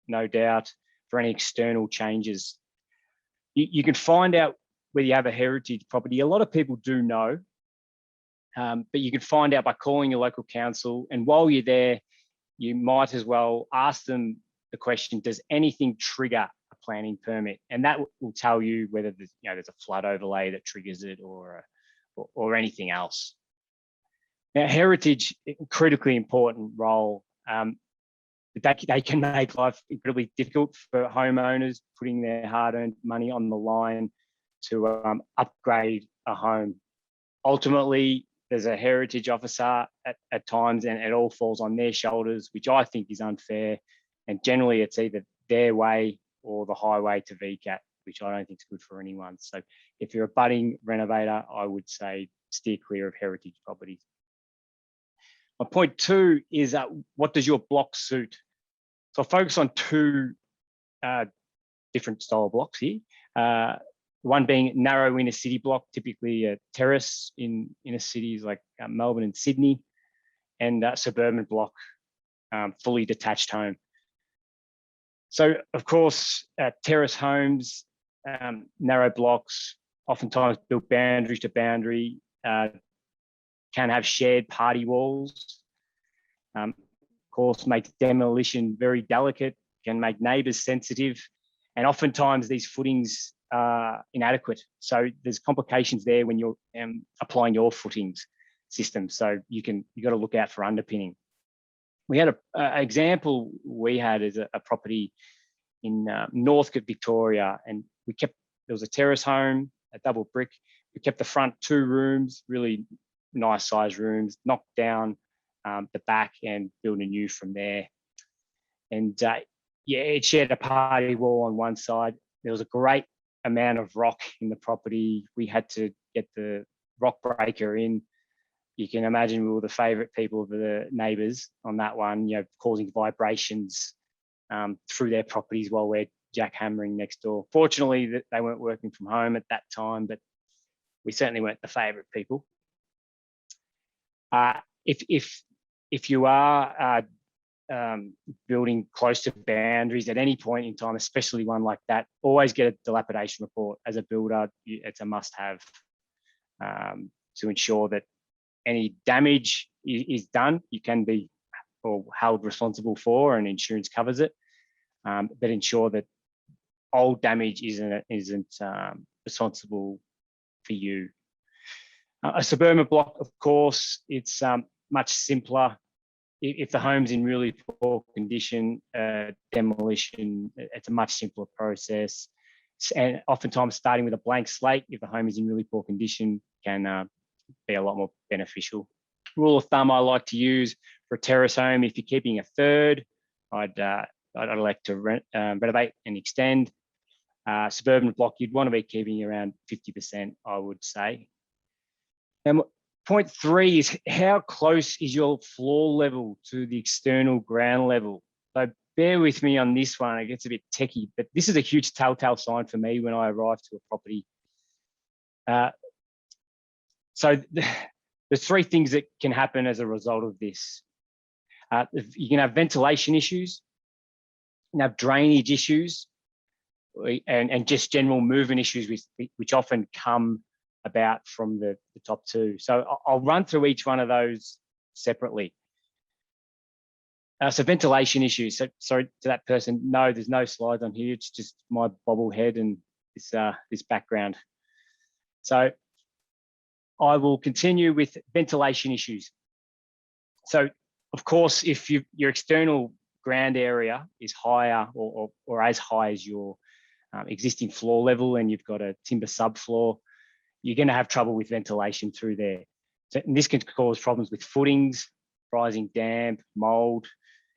no doubt, for any external changes. You can find out whether you have a heritage property. A lot of people do know, but you can find out by calling your local council. And while you're there, you might as well ask them the question, does anything trigger a planning permit? And that will tell you whether there's a flood overlay that triggers it or anything else. Now, heritage, critically important role. They can make life incredibly difficult for homeowners putting their hard-earned money on the line to upgrade a home. Ultimately, there's a heritage officer at times, and it all falls on their shoulders, which I think is unfair. And generally, it's either their way or the highway to VCAT, which I don't think is good for anyone. So if you're a budding renovator, I would say steer clear of heritage properties. My point two is what does your block suit? So I'll focus on two different style blocks here. One being narrow inner city block, typically a terrace in inner cities like Melbourne and Sydney, and suburban block, fully detached home. So of course, terrace homes, narrow blocks, oftentimes built boundary to boundary, can have shared party walls. Of course, makes demolition very delicate, can make neighbours sensitive, and oftentimes these footings are inadequate. So there's complications there when you're applying your footings system. So you got to look out for underpinning. We had an example we had is a property in Northcote, Victoria, and there was a terrace home, a double brick. We kept the front 2 rooms, really nice size rooms, knocked down the back and built anew from there. And it shared a party wall on one side. There was a great amount of rock in the property. We had to get the rock breaker in. You can imagine we were the favourite people of the neighbours on that one, causing vibrations through their properties while we're jackhammering next door. Fortunately, they weren't working from home at that time, but we certainly weren't the favourite people. If you are building close to boundaries at any point in time, especially one like that, always get a dilapidation report. As a builder, it's a must-have to ensure that any damage is done, you can be held responsible for, and insurance covers it. But ensure that old damage isn't responsible for you. A suburban block, of course, it's much simpler. If the home's in really poor condition, demolition, it's a much simpler process. And oftentimes starting with a blank slate, if the home is in really poor condition, can be a lot more beneficial. Rule of thumb I like to use for a terrace home, if you're keeping a third, I'd like to renovate and extend. Suburban block, you'd want to be keeping around 50%, I would say. And point 3 is how close is your floor level to the external ground level? So bear with me on this one, it gets a bit techie, but this is a huge telltale sign for me when I arrive to a property. So there's 3 things that can happen as a result of this. You can have ventilation issues, you can have drainage issues, and just general movement issues, which often come about from the top 2. So I'll run through each one of those separately. So ventilation issues. So sorry to that person. No, there's no slides on here. It's just my bobblehead and this background. So I will continue with ventilation issues. So of course, if your external ground area is higher or as high as your existing floor level and you've got a timber subfloor, you're going to have trouble with ventilation through there. So, and this can cause problems with footings, rising damp, mold,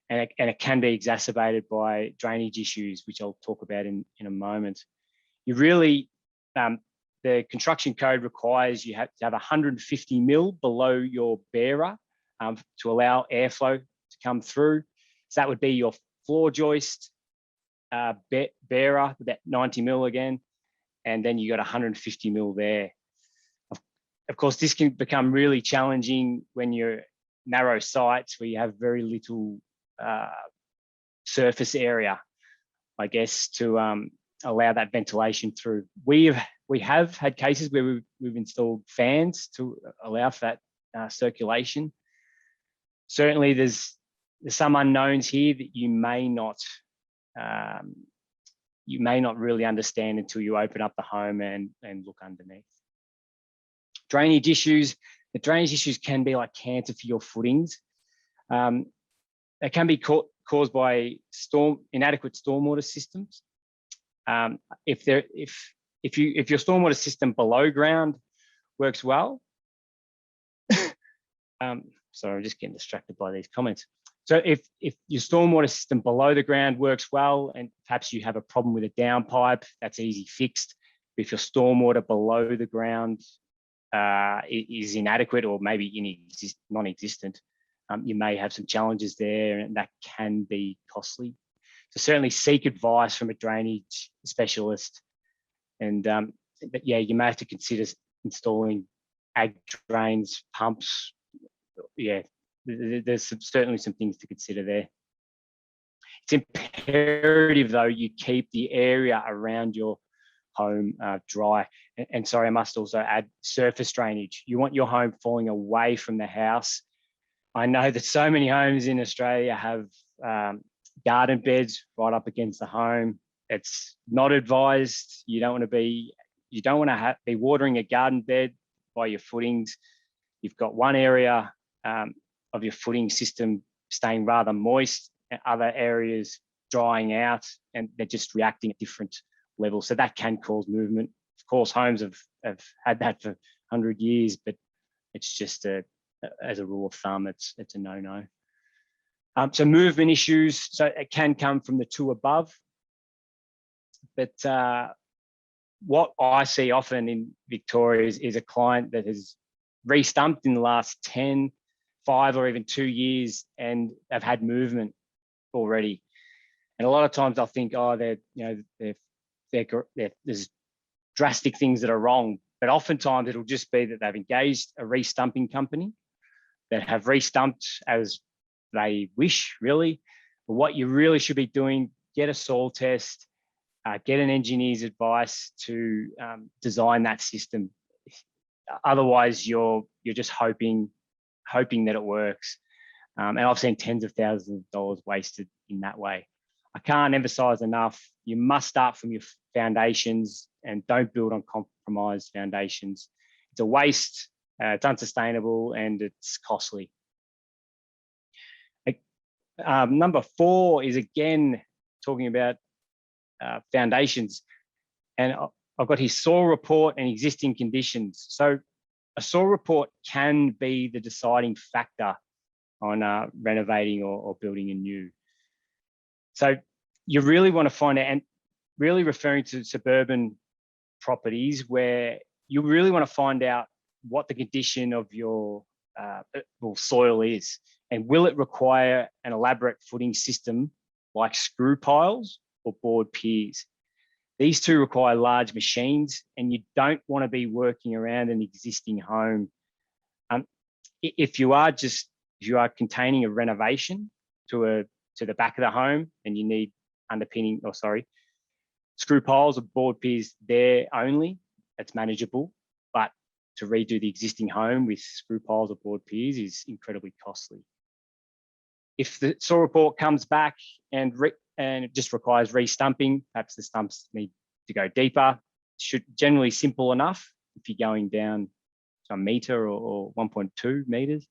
and it can be exacerbated by drainage issues, which I'll talk about in a moment. You really, the construction code requires you have to have 150 mil below your bearer to allow airflow to come through. So that would be your floor joist, bearer, about 90 mil again, and then you got 150 mil there. Of course, this can become really challenging when you're narrow sites where you have very little surface area, I guess, to allow that ventilation through. We have had cases where we've installed fans to allow for that circulation. Certainly, there's some unknowns here that you may not really understand until you open up the home and look underneath. Drainage issues. The drainage issues can be like cancer for your footings. They can be caused by inadequate stormwater systems. If your stormwater system below ground works well, sorry, I'm just getting distracted by these comments. So if your stormwater system below the ground works well, and perhaps you have a problem with a downpipe, that's easy fixed. If your stormwater below the ground is inadequate or maybe non-existent, you may have some challenges there, and that can be costly. So certainly seek advice from a drainage specialist, and but yeah, you may have to consider installing ag drains, pumps. Yeah, there's certainly some things to consider there. It's imperative though you keep the area around your home dry. And sorry, I must also add surface drainage. You want your home falling away from the house. I know that so many homes in Australia have garden beds right up against the home. It's not advised. You don't want to be watering a garden bed by your footings. You've got one area of your footing system staying rather moist, and other areas drying out, and they're just reacting at different levels. So that can cause movement. Of course, homes have had that for 100 years, but it's just as a rule of thumb, it's a no-no. So movement issues, so it can come from the 2 above. But what I see often in Victoria is a client that has re-stumped in the last 10, 5 or even 2 years, and they've had movement already. And a lot of times I'll think, oh, there's drastic things that are wrong. But oftentimes it'll just be that they've engaged a re-stumping company that have re-stumped as they wish, really. But what you really should be doing, get a soil test, get an engineer's advice to design that system. Otherwise, you're just hoping that it works. And I've seen tens of thousands of dollars wasted in that way. I can't emphasize enough, you must start from your foundations and don't build on compromised foundations. It's a waste it's unsustainable, and it's costly. Number 4 is again talking about foundations, and I've got his soil report and existing conditions. So a soil report can be the deciding factor on renovating or building a new. So you really want to find out, and really referring to suburban properties where you really want to find out what the condition of your soil is, and will it require an elaborate footing system like screw piles or board piers. These two require large machines, and you don't want to be working around an existing home. If you are containing a renovation to the back of the home, and you need underpinning, screw piles or board piers there only, that's manageable. But to redo the existing home with screw piles or board piers is incredibly costly. If the soil report comes back and it just requires re-stumping, perhaps the stumps need to go deeper, generally simple enough if you're going down to a metre or 1.2 metres.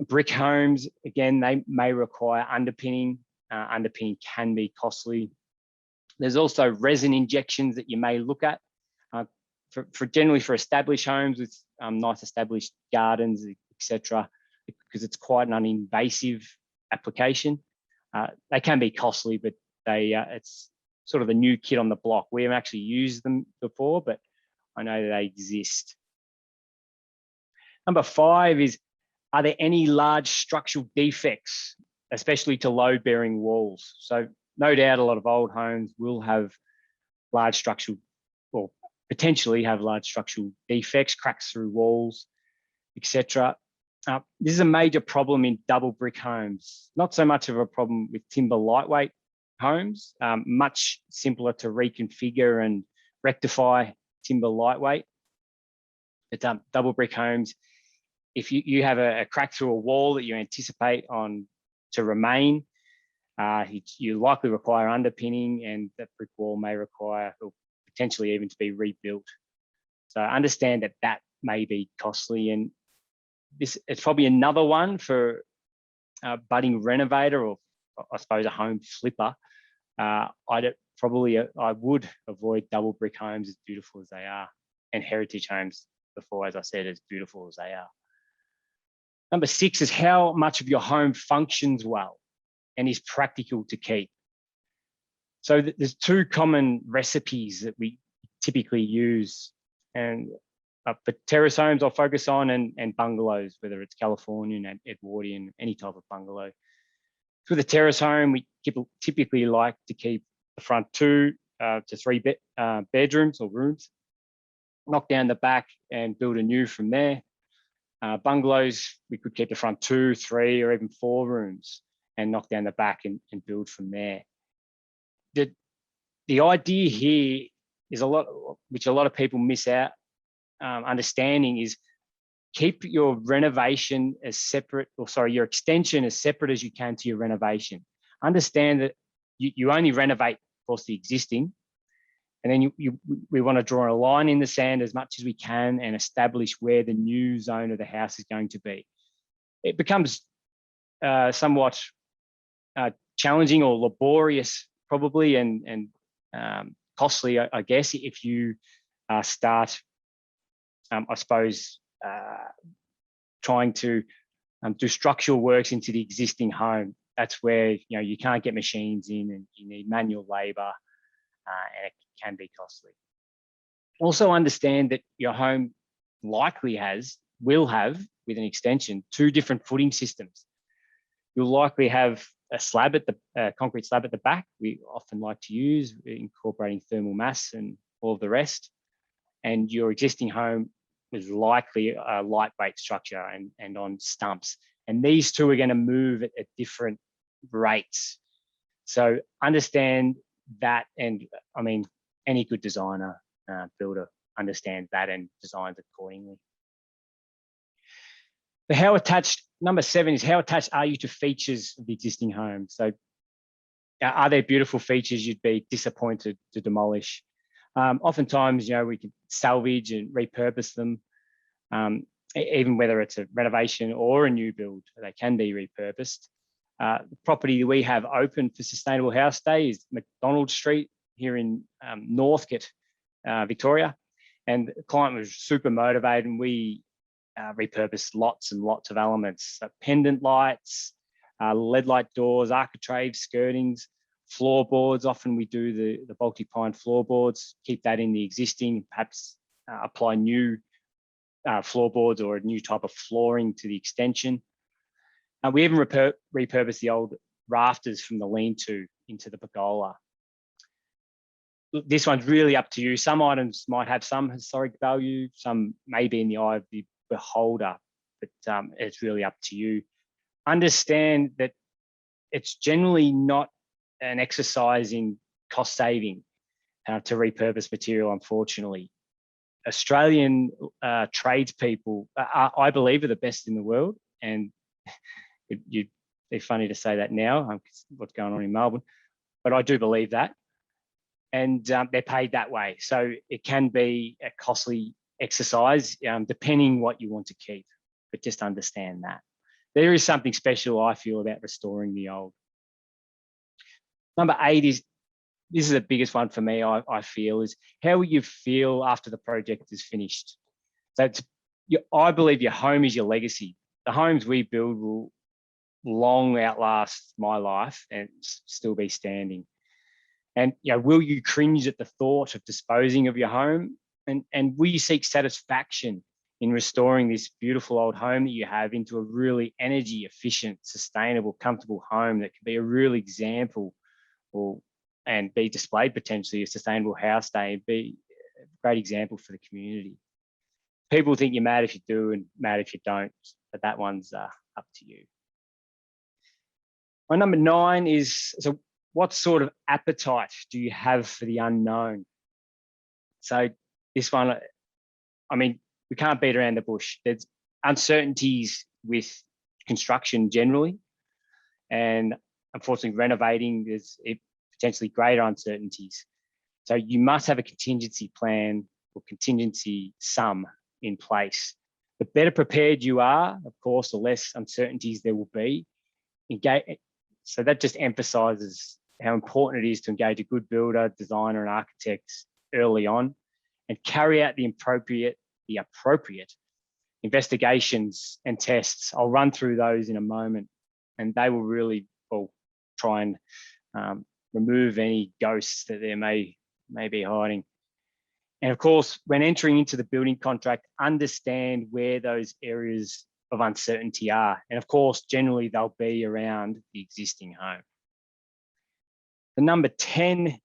Brick homes, again, they may require underpinning. Underpinning can be costly. There's also resin injections that you may look at generally for established homes with nice established gardens, etc., because it's quite an uninvasive application. They can be costly, but it's sort of a new kid on the block. We haven't actually used them before, but I know that they exist. Number 5 is, are there any large structural defects, especially to load-bearing walls? So no doubt a lot of old homes will have large structural, or potentially have large structural defects, cracks through walls, etc. This is a major problem in double brick homes. Not so much of a problem with timber lightweight homes, much simpler to reconfigure and rectify timber lightweight. But double brick homes, if you have a crack through a wall that you anticipate to remain, you likely require underpinning, and that brick wall may require, or potentially even to be rebuilt. So understand that may be costly, and it's probably another one for a budding renovator, or I suppose a home flipper. I would avoid double brick homes, as beautiful as they are, and heritage homes before, as I said, as beautiful as they are. Number 6 is how much of your home functions well and is practical to keep. So there's 2 common recipes that we typically use, and for terrace homes I'll focus on, and bungalows, whether it's Californian and Edwardian, any type of bungalow. For the terrace home, we typically like to keep the front 2 to 3 bedrooms or rooms, knock down the back and build anew from there. Bungalows, we could keep the front 2, 3, or even 4 rooms and knock down the back and build from there. The idea here is which a lot of people miss out understanding, is keep your renovation as separate, your extension as separate as you can to your renovation. Understand that you only renovate, of course, the existing, and then we want to draw a line in the sand as much as we can and establish where the new zone of the house is going to be. It becomes somewhat challenging or laborious, probably, and costly, I guess, if you start, I suppose, trying to do structural works into the existing home. That's where you can't get machines in, and you need manual labour, and it can be costly. Also understand that your home likely will have, with an extension, 2 different footing systems. You'll likely have a concrete slab at the back, we often like to use, incorporating thermal mass and all of the rest. And your existing home is likely a lightweight structure and on stumps. And these 2 are going to move at different rates. So understand that, and I mean, any good designer, builder understands that and designs accordingly. Number 7 is, how attached are you to features of the existing home? So are there beautiful features you'd be disappointed to demolish? Oftentimes, we can salvage and repurpose them. Even whether it's a renovation or a new build, they can be repurposed. The property we have open for Sustainable House Day is McDonald Street here in Northcote, Victoria. And the client was super motivated, and we repurposed lots and lots of elements, pendant lights, LED light doors, architraves, skirtings, floorboards. Often we do the bulky pine floorboards, keep that in the existing, perhaps apply new floorboards or a new type of flooring to the extension. We even repurposed the old rafters from the lean-to into the pergola. This one's really up to you. Some items might have some historic value, some may be in the eye of the beholder, but it's really up to you. Understand that it's generally not an exercise in cost saving to repurpose material, unfortunately. Australian tradespeople, I believe, are the best in the world, and it'd be funny to say that now, what's going on in Melbourne, but I do believe that. And they're paid that way. So it can be a costly exercise, depending what you want to keep, but just understand that. There is something special, I feel, about restoring the old. Number 8 is, this is the biggest one for me, I feel, is how will you feel after the project is finished? So I believe your home is your legacy. The homes we build will long outlast my life and still be standing. And will you cringe at the thought of disposing of your home? And will you seek satisfaction in restoring this beautiful old home that you have into a really energy efficient, sustainable, comfortable home that can be a real example and be displayed potentially a Sustainable House Day and be a great example for the community? People think you're mad if you do and mad if you don't, but that one's up to you. My number 9 is, so what sort of appetite do you have for the unknown? So this one, I mean, we can't beat around the bush. There's uncertainties with construction generally, and unfortunately renovating, there's potentially greater uncertainties. So you must have a contingency plan or contingency sum in place. The better prepared you are, of course, the less uncertainties there will be. So that just emphasizes how important it is to engage a good builder, designer, and architect early on, and carry out the appropriate investigations and tests. I'll run through those in a moment, and they will really try and remove any ghosts that there may be hiding. And of course, when entering into the building contract, understand where those areas of uncertainty are. And of course, generally they'll be around the existing home. The number 10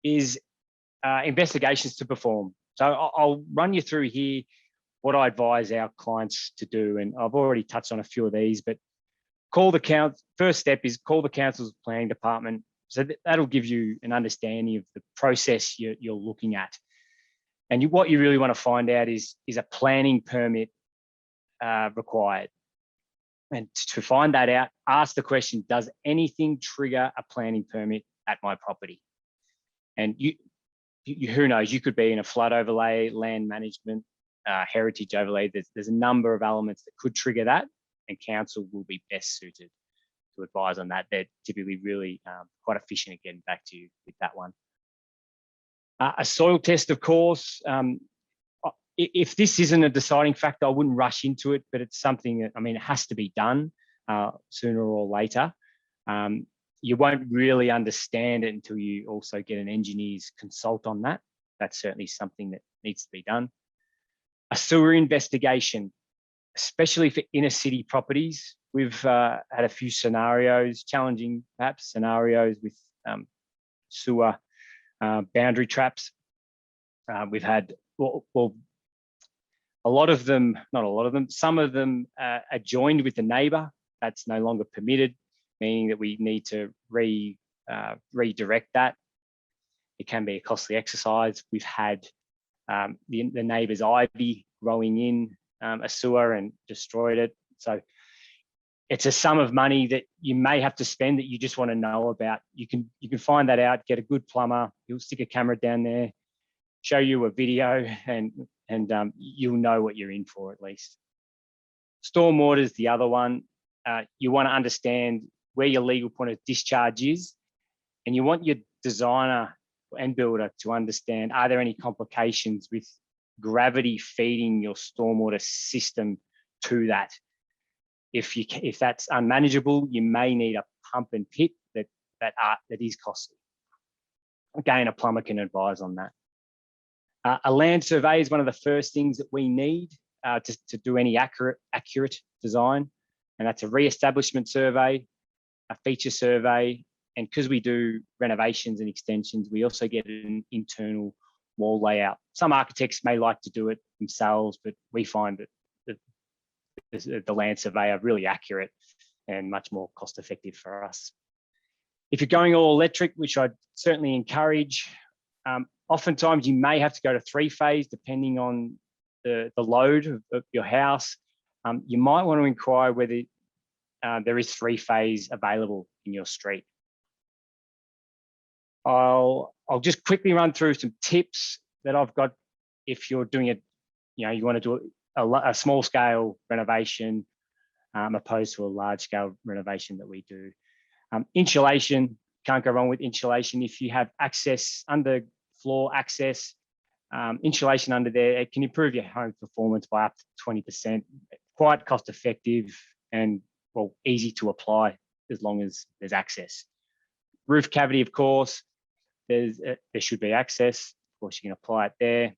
is investigations to perform. So I'll run you through here what I advise our clients to do. And I've already touched on a few of these, but call the council. First step is call the council's planning department. So that'll give you an understanding of the process you're looking at. And what you really want to find out is a planning permit required. And to find that out, ask the question, does anything trigger a planning permit at my property? And you who knows, you could be in a flood overlay, land management, heritage overlay. There's a number of elements that could trigger that, and council will be best suited to advise on that. They're typically really quite efficient at getting back to you with that one. A soil test, of course. If this isn't a deciding factor, I wouldn't rush into it, but it's something that, I mean, it has to be done sooner or later. You won't really understand it until you also get an engineer's consult on that. That's certainly something that needs to be done. A sewer investigation, especially for inner city properties. We've had a few scenarios, challenging perhaps scenarios with sewer boundary traps. We've had, a lot of them, not a lot of them, some of them are joined with the neighbour. That's no longer permitted, meaning that we need to redirect that. It can be a costly exercise. We've had the neighbour's ivy growing in a sewer and destroyed it. So it's a sum of money that you may have to spend that you just want to know about. You can find that out, get a good plumber, he'll stick a camera down there, show you a video, and and you'll know what you're in for at least. Stormwater is the other one. You want to understand where your legal point of discharge is, and you want your designer and builder to understand, are there any complications with gravity feeding your stormwater system to that? If that's unmanageable, you may need a pump and pit that is costly. Again, a plumber can advise on that. A land survey is one of the first things that we need to do any accurate design, and that's a re-establishment survey, a feature survey, and because we do renovations and extensions, we also get an internal wall layout. Some architects may like to do it themselves, but we find that the land survey are really accurate and much more cost effective for us. If you're going all electric, which I'd certainly encourage, oftentimes you may have to go to 3-phase depending on the load of your house. You might want to inquire whether there is 3-phase available in your street. I'll just quickly run through some tips that I've got if you're doing it, you want to do a small scale renovation opposed to a large scale renovation that we do. Insulation, can't go wrong with insulation. If you have access, underfloor access, insulation under there, it can improve your home performance by up to 20%. Quite cost effective and easy to apply as long as there's access. Roof cavity, of course, there should be access. Of course, you can apply it there.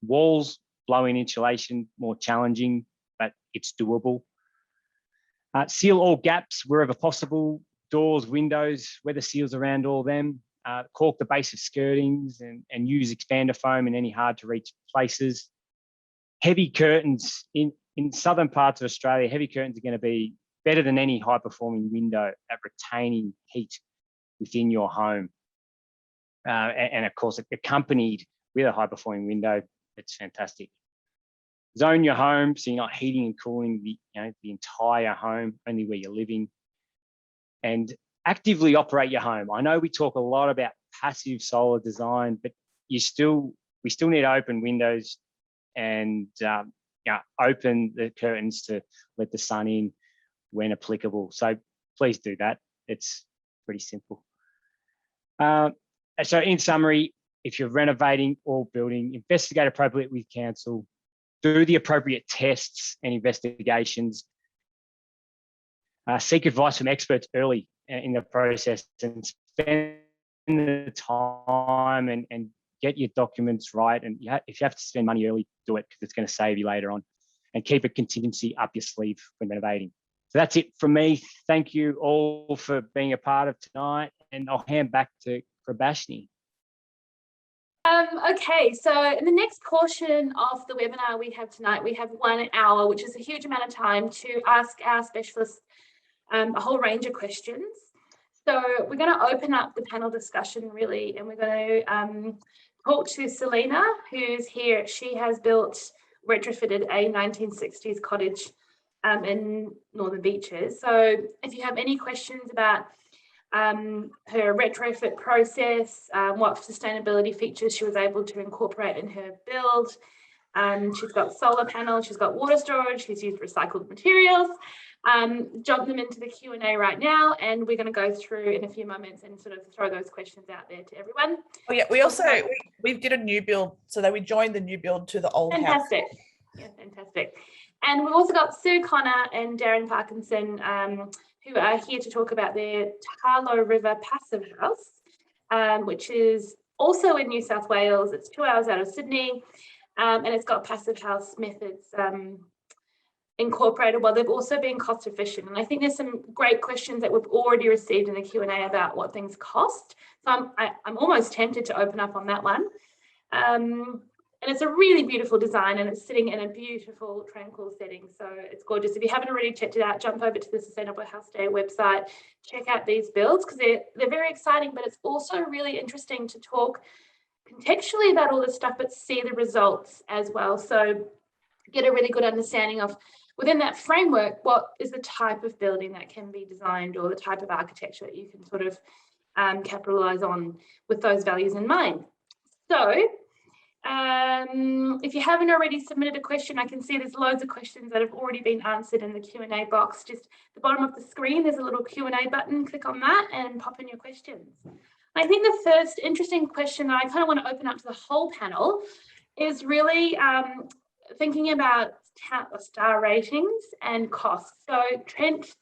Walls, blow-in insulation, more challenging, but it's doable. Seal all gaps wherever possible. Doors, windows, weather seals around all them. Caulk the base of skirtings and use expander foam in any hard to reach places. Heavy curtains in southern parts of Australia, heavy curtains are going to be better than any high performing window at retaining heat within your home. And of course, accompanied with a high performing window, it's fantastic. Zone your home so you're not heating and cooling the entire home, only where you're living. And actively operate your home. I know we talk a lot about passive solar design, but we still need to open windows and open the curtains to let the sun in when applicable. So please do that. It's pretty simple. So in summary, if you're renovating or building, investigate appropriately with council, do the appropriate tests and investigations, seek advice from experts early in the process, and spend the time and get your documents right. And if you have to spend money early, do it, because it's going to save you later on. And keep a contingency up your sleeve when renovating. So that's it from me. Thank you all for being a part of tonight, and I'll hand back to Krabashni. Okay, so in the next portion of the webinar we have tonight, we have 1 hour, which is a huge amount of time to ask our specialists a whole range of questions. So we're going to open up the panel discussion really, and we're going to talk to Selena, who's here. She has retrofitted a 1960s cottage in Northern Beaches. So if you have any questions about her retrofit process, what sustainability features she was able to incorporate in her build, she's got solar panels, she's got water storage, she's used recycled materials. Jump them into the Q&A right now, and we're going to go through in a few moments and sort of throw those questions out there to everyone. Oh yeah, we did a new build, so that we joined the new build to the old fantastic house. Yeah, fantastic. And we've also got Sue Connor and Darren Parkinson, who are here to talk about their Tarlow River Passive House, which is also in New South Wales. It's 2 hours out of Sydney, and it's got passive house methods incorporated, while they've also been cost efficient. And I think there's some great questions that we've already received in the Q&A about what things cost. So I'm almost tempted to open up on that one. And it's a really beautiful design, and it's sitting in a beautiful, tranquil setting. So it's gorgeous. If you haven't already checked it out, jump over to the Sustainable House Day website, check out these builds, because they're very exciting, but it's also really interesting to talk contextually about all this stuff, but see the results as well. So get a really good understanding of, within that framework, what is the type of building that can be designed, or the type of architecture that you can sort of capitalize on with those values in mind. So If you haven't already submitted a question, I can see there's loads of questions that have already been answered in the Q&A box. Just the bottom of the screen, there's a little Q&A button. Click on that and pop in your questions. I think the first interesting question that I kind of want to open up to the whole panel is really thinking about star ratings and costs. So Trent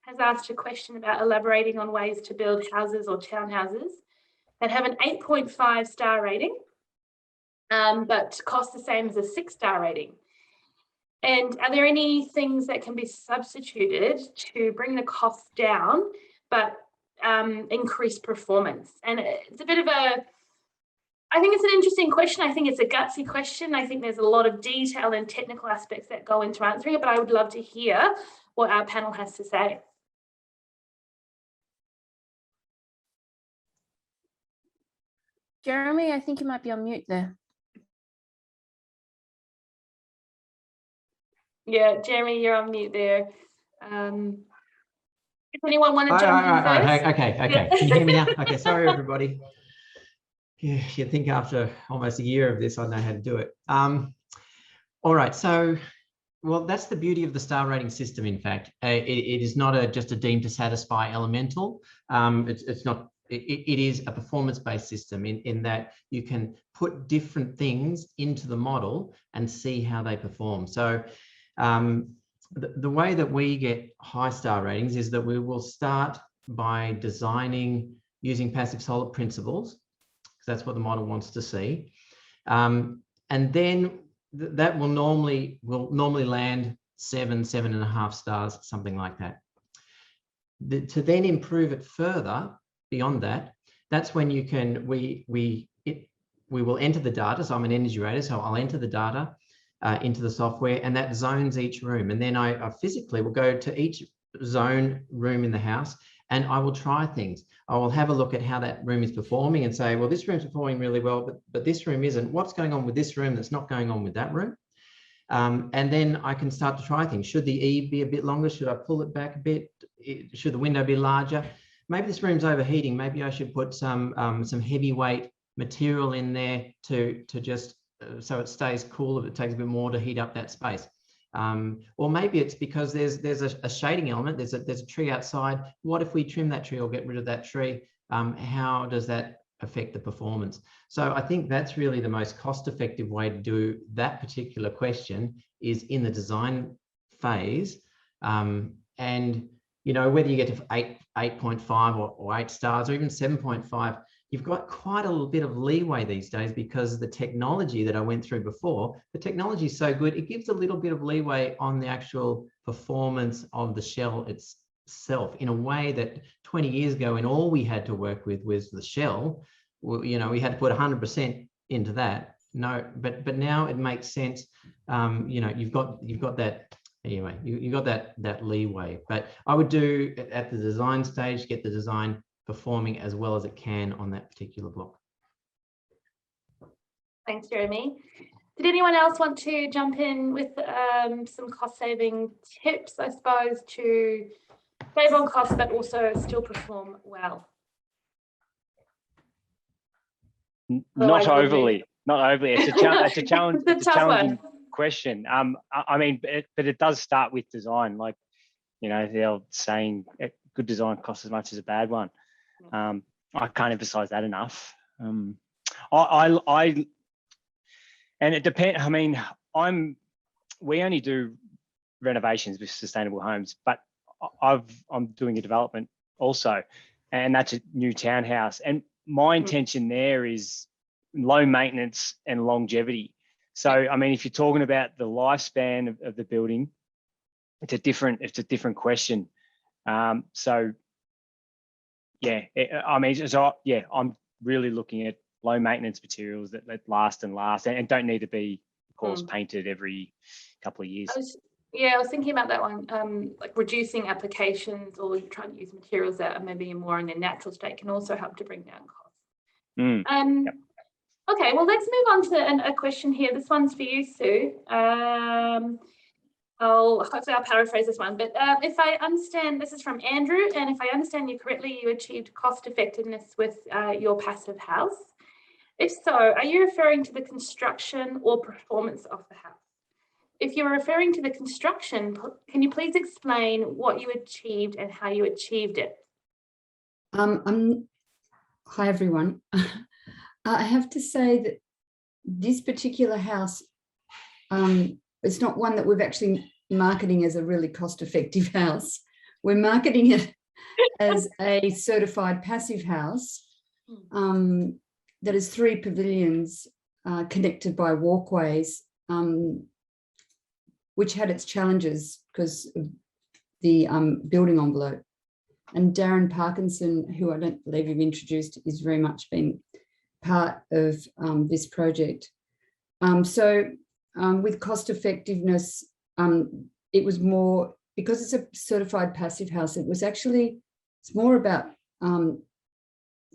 has asked a question about elaborating on ways to build houses or townhouses that have an 8.5 star rating, but cost the same as a 6-star rating. And are there any things that can be substituted to bring the costs down, but increase performance? And it's a bit of I think it's an interesting question. I think it's a gutsy question. I think there's a lot of detail and technical aspects that go into answering it, but I would love to hear what our panel has to say. Jeremy, I think you might be on mute there. Yeah, Jeremy, you're on mute there. If anyone want to jump in first? Okay. Yeah. Can you hear me now? Okay, sorry everybody. Yeah, you'd think after almost a year of this, I know how to do it. All right, so, well, that's the beauty of the star rating system, in fact. It is not just a deemed to satisfy elemental. It's not, it is a performance-based system in that you can put different things into the model and see how they perform. So the way that we get high star ratings is that we will start by designing using passive solid principles, because that's what the model wants to see. And then that will normally land 7.5 stars, something like that. To then improve it further beyond that, that's when you can, we will enter the data. So I'm an energy rater, so I'll enter the data into the software, and that zones each room. And then I physically will go to each zone room in the house, and I will try things. I will have a look at how that room is performing and say, well, this room's performing really well, but this room isn't. What's going on with this room that's not going on with that room? And then I can start to try things. Should the E be a bit longer? Should I pull it back a bit? Should the window be larger? Maybe this room's overheating. Maybe I should put some heavyweight material in there to just so it stays cool if it takes a bit more to heat up that space. Or maybe it's because there's a shading element, there's a tree outside. What if we trim that tree or get rid of that tree? How does that affect the performance? So I think that's really the most cost-effective way to do that particular question, is in the design phase. And you know, whether you get to 8.5 or 8 stars or even 7.5, you've got quite a little bit of leeway these days, because the technology that I went through before, the technology is so good, it gives a little bit of leeway on the actual performance of the shell itself, in a way that 20 years ago, when all we had to work with was the shell, you know, we had to put 100% into that. No, but now it makes sense. You know, you've got that. Anyway, you got that leeway. But I would do at the design stage, get the design performing as well as it can on that particular block. Thanks, Jeremy. Did anyone else want to jump in with some cost-saving tips, I suppose, to save on costs but also still perform well? Not overly. It's a challenge. It's a tough challenging one. question. I mean, but it does start with design. Like, you know, the old saying, good design costs as much as a bad one. I can't emphasize that enough. And it depends. I mean, we only do renovations with sustainable homes, but I'm doing a development also, and that's a new townhouse. And my intention there is low maintenance and longevity. So, I mean, if you're talking about the lifespan of the building, it's a different question. So, yeah, I mean, I'm really looking at low maintenance materials that last and don't need to be, of course, painted every couple of years. I was thinking about that one, like reducing applications or trying to use materials that are maybe more in their natural state can also help to bring down costs. Yep. Okay, well, let's move on to a question here. This one's for you, Sue. Hopefully I'll paraphrase this one, but if I understand, this is from Andrew, and if I understand you correctly, you achieved cost effectiveness with your passive house. If so, are you referring to the construction or performance of the house? If you're referring to the construction, can you please explain what you achieved and how you achieved it? Hi, everyone. I have to say that this particular house is not one that we've actually marketing as a really cost-effective house. We're marketing it as a certified passive house that has 3 pavilions connected by walkways, which had its challenges because of the building envelope. And Darren Parkinson, who I don't believe you've introduced, is very much been part of this project. With cost effectiveness, it was more, because it's a certified passive house, it's more about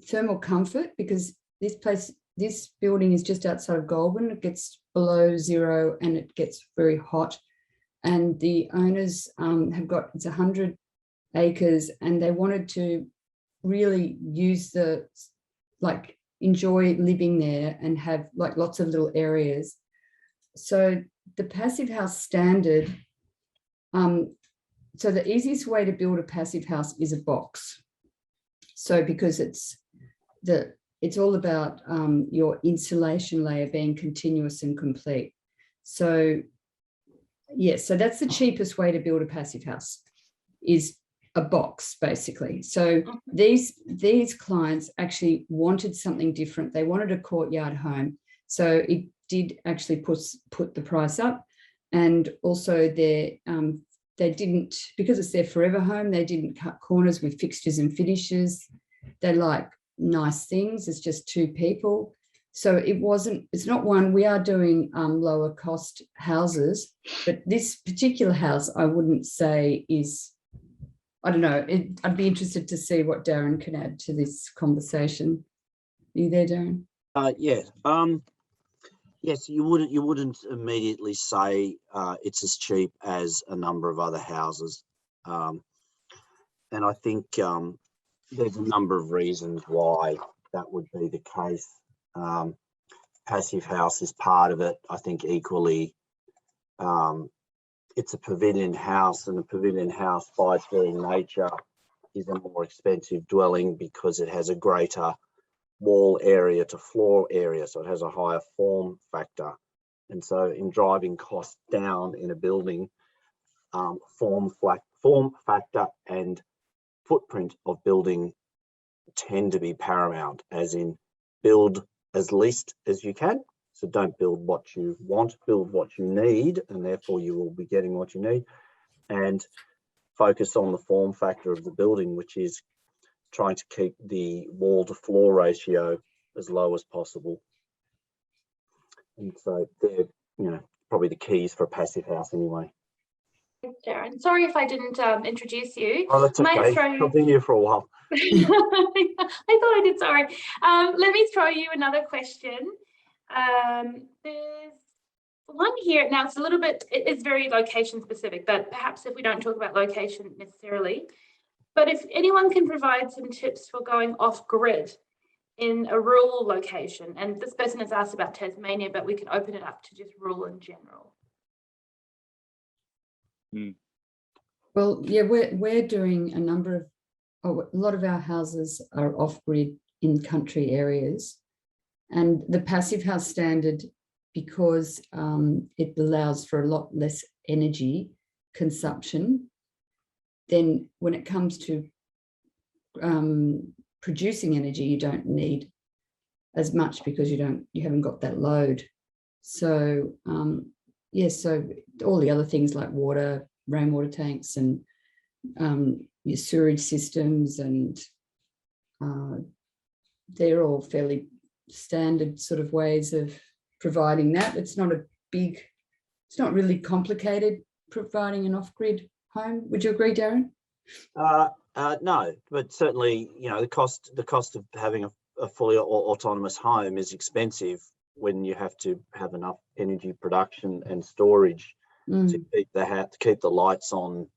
thermal comfort, because this building is just outside of Goulburn. It gets below 0 and it gets very hot. And the owners it's 100 acres, and they wanted to really use enjoy living there and have lots of little areas. So the passive house standard, so the easiest way to build a passive house is a box. So because it's all about your insulation layer being continuous and complete. So yes, so that's the cheapest way to build a passive house, is a box, basically. So these clients actually wanted something different. They wanted a courtyard home. So it did actually put the price up. And also they didn't, because it's their forever home, they didn't cut corners with fixtures and finishes. They like nice things. It's just 2 people. So it's not one, we are doing lower cost houses, but this particular house, I wouldn't say is, I don't know, I'd be interested to see what Darren can add to this conversation. Are you there, Darren? Yes, you wouldn't immediately say it's as cheap as a number of other houses. And I think there's a number of reasons why that would be the case. Passive house is part of it. I think equally it's a pavilion house, and a pavilion house by its very nature is a more expensive dwelling because it has a greater wall area to floor area, so it has a higher form factor. And so in driving costs down in a building, form factor and footprint of building tend to be paramount, as in build as least as you can. So don't build what you want, build what you need, and therefore you will be getting what you need. And focus on the form factor of the building, which is trying to keep the wall to floor ratio as low as possible. And so they're, probably the keys for a passive house anyway. Thanks, Darren. Sorry if I didn't introduce you. Oh, that's okay. I've been here for a while. I thought I did, sorry. Let me throw you another question. There's one here. Now, it's a little bit, it's very location specific, but perhaps if we don't talk about location necessarily, but if anyone can provide some tips for going off grid in a rural location, and this person has asked about Tasmania, but we can open it up to just rural in general. Well, yeah, we're doing a lot of our houses are off grid in country areas, and the passive house standard, because it allows for a lot less energy consumption, then when it comes to producing energy, you don't need as much because you haven't got that load. So so all the other things like water, rainwater tanks, and your sewerage systems, and they're all fairly standard sort of ways of providing that. It's not really complicated providing an off-grid home. Would you agree, Darren? No, but certainly, the cost of having a fully autonomous home is expensive when you have to have enough energy production and storage to keep the lights on,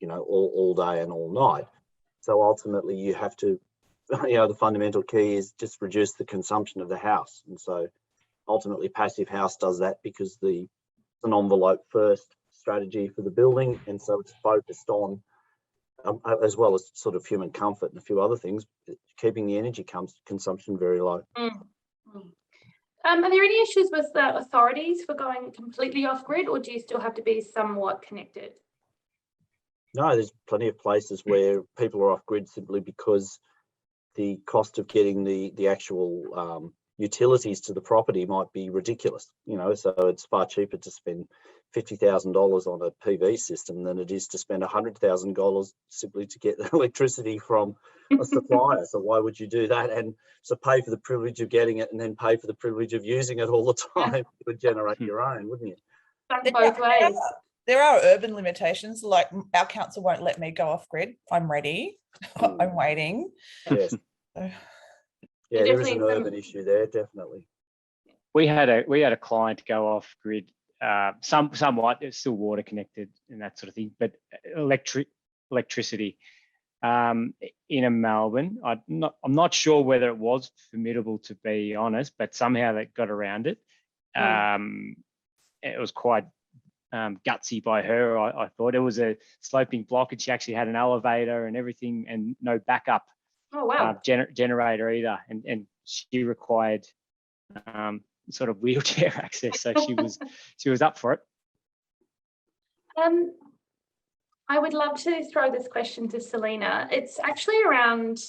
all day and all night. So ultimately, you have to the fundamental key is just reduce the consumption of the house. And so ultimately Passive House does that because it's an envelope first strategy for the building. And so it's focused on, as well as sort of human comfort and a few other things, keeping the energy consumption very low. Are there any issues with the authorities for going completely off grid, or do you still have to be somewhat connected? No, there's plenty of places where people are off grid simply because the cost of getting the actual utilities to the property might be ridiculous. So it's far cheaper to spend $50,000 on a PV system than it is to spend $100,000 simply to get electricity from a supplier. So why would you do that? And so pay for the privilege of getting it and then pay for the privilege of using it all the time. You would generate your own, wouldn't you? Both ways. There are urban limitations, like our council won't let me go off grid. I'm ready. I'm waiting. Yes. Yeah, there is an urban issue there, definitely. We had a client go off grid, somewhat. It's still water connected and that sort of thing, but electricity in Melbourne. I'm not sure whether it was formidable, to be honest, but somehow they got around it. It was quite gutsy by her. I thought it was a sloping block, and she actually had an elevator and everything, and no backup generator either, and she required sort of wheelchair access, so she was up for it. I would love to throw this question to Selena. It's actually around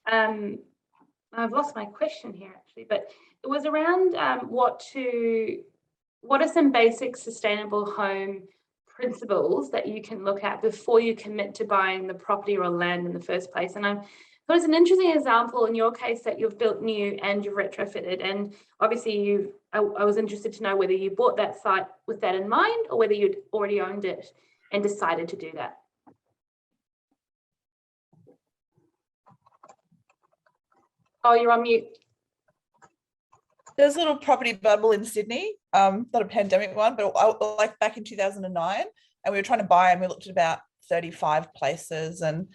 I've lost my question here actually, but it was around what are some basic sustainable home principles that you can look at before you commit to buying the property or land in the first place? And I thought it's an interesting example in your case that you've built new and you've retrofitted. And obviously I was interested to know whether you bought that site with that in mind or whether you'd already owned it and decided to do that. Oh, you're on mute. There's a little property bubble in Sydney, not a pandemic one, but like back in 2009, and we were trying to buy, and we looked at about 35 places, and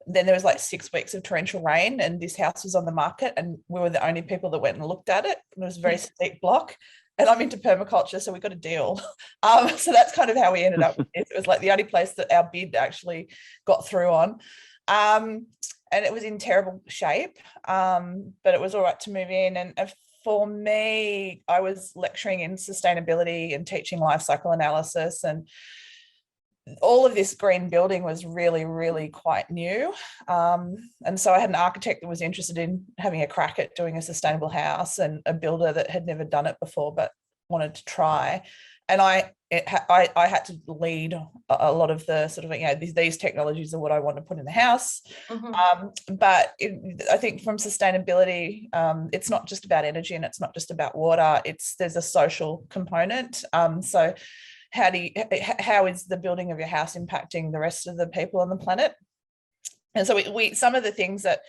then there was like 6 weeks of torrential rain, and this house was on the market, and we were the only people that went and looked at it. It was a very steep block, and I'm into permaculture, so we got a deal. So that's kind of how we ended up with it. It was like the only place that our bid actually got through on. And it was in terrible shape, but it was all right to move in. And for me, I was lecturing in sustainability and teaching life cycle analysis, and all of this green building was really, really quite new. And so I had an architect that was interested in having a crack at doing a sustainable house, and a builder that had never done it before but wanted to try. And I had to lead a lot of the sort of, these technologies are what I want to put in the house. But I think from sustainability, it's not just about energy, and it's not just about water. There's a social component. So how is the building of your house impacting the rest of the people on the planet? And so we some of the things that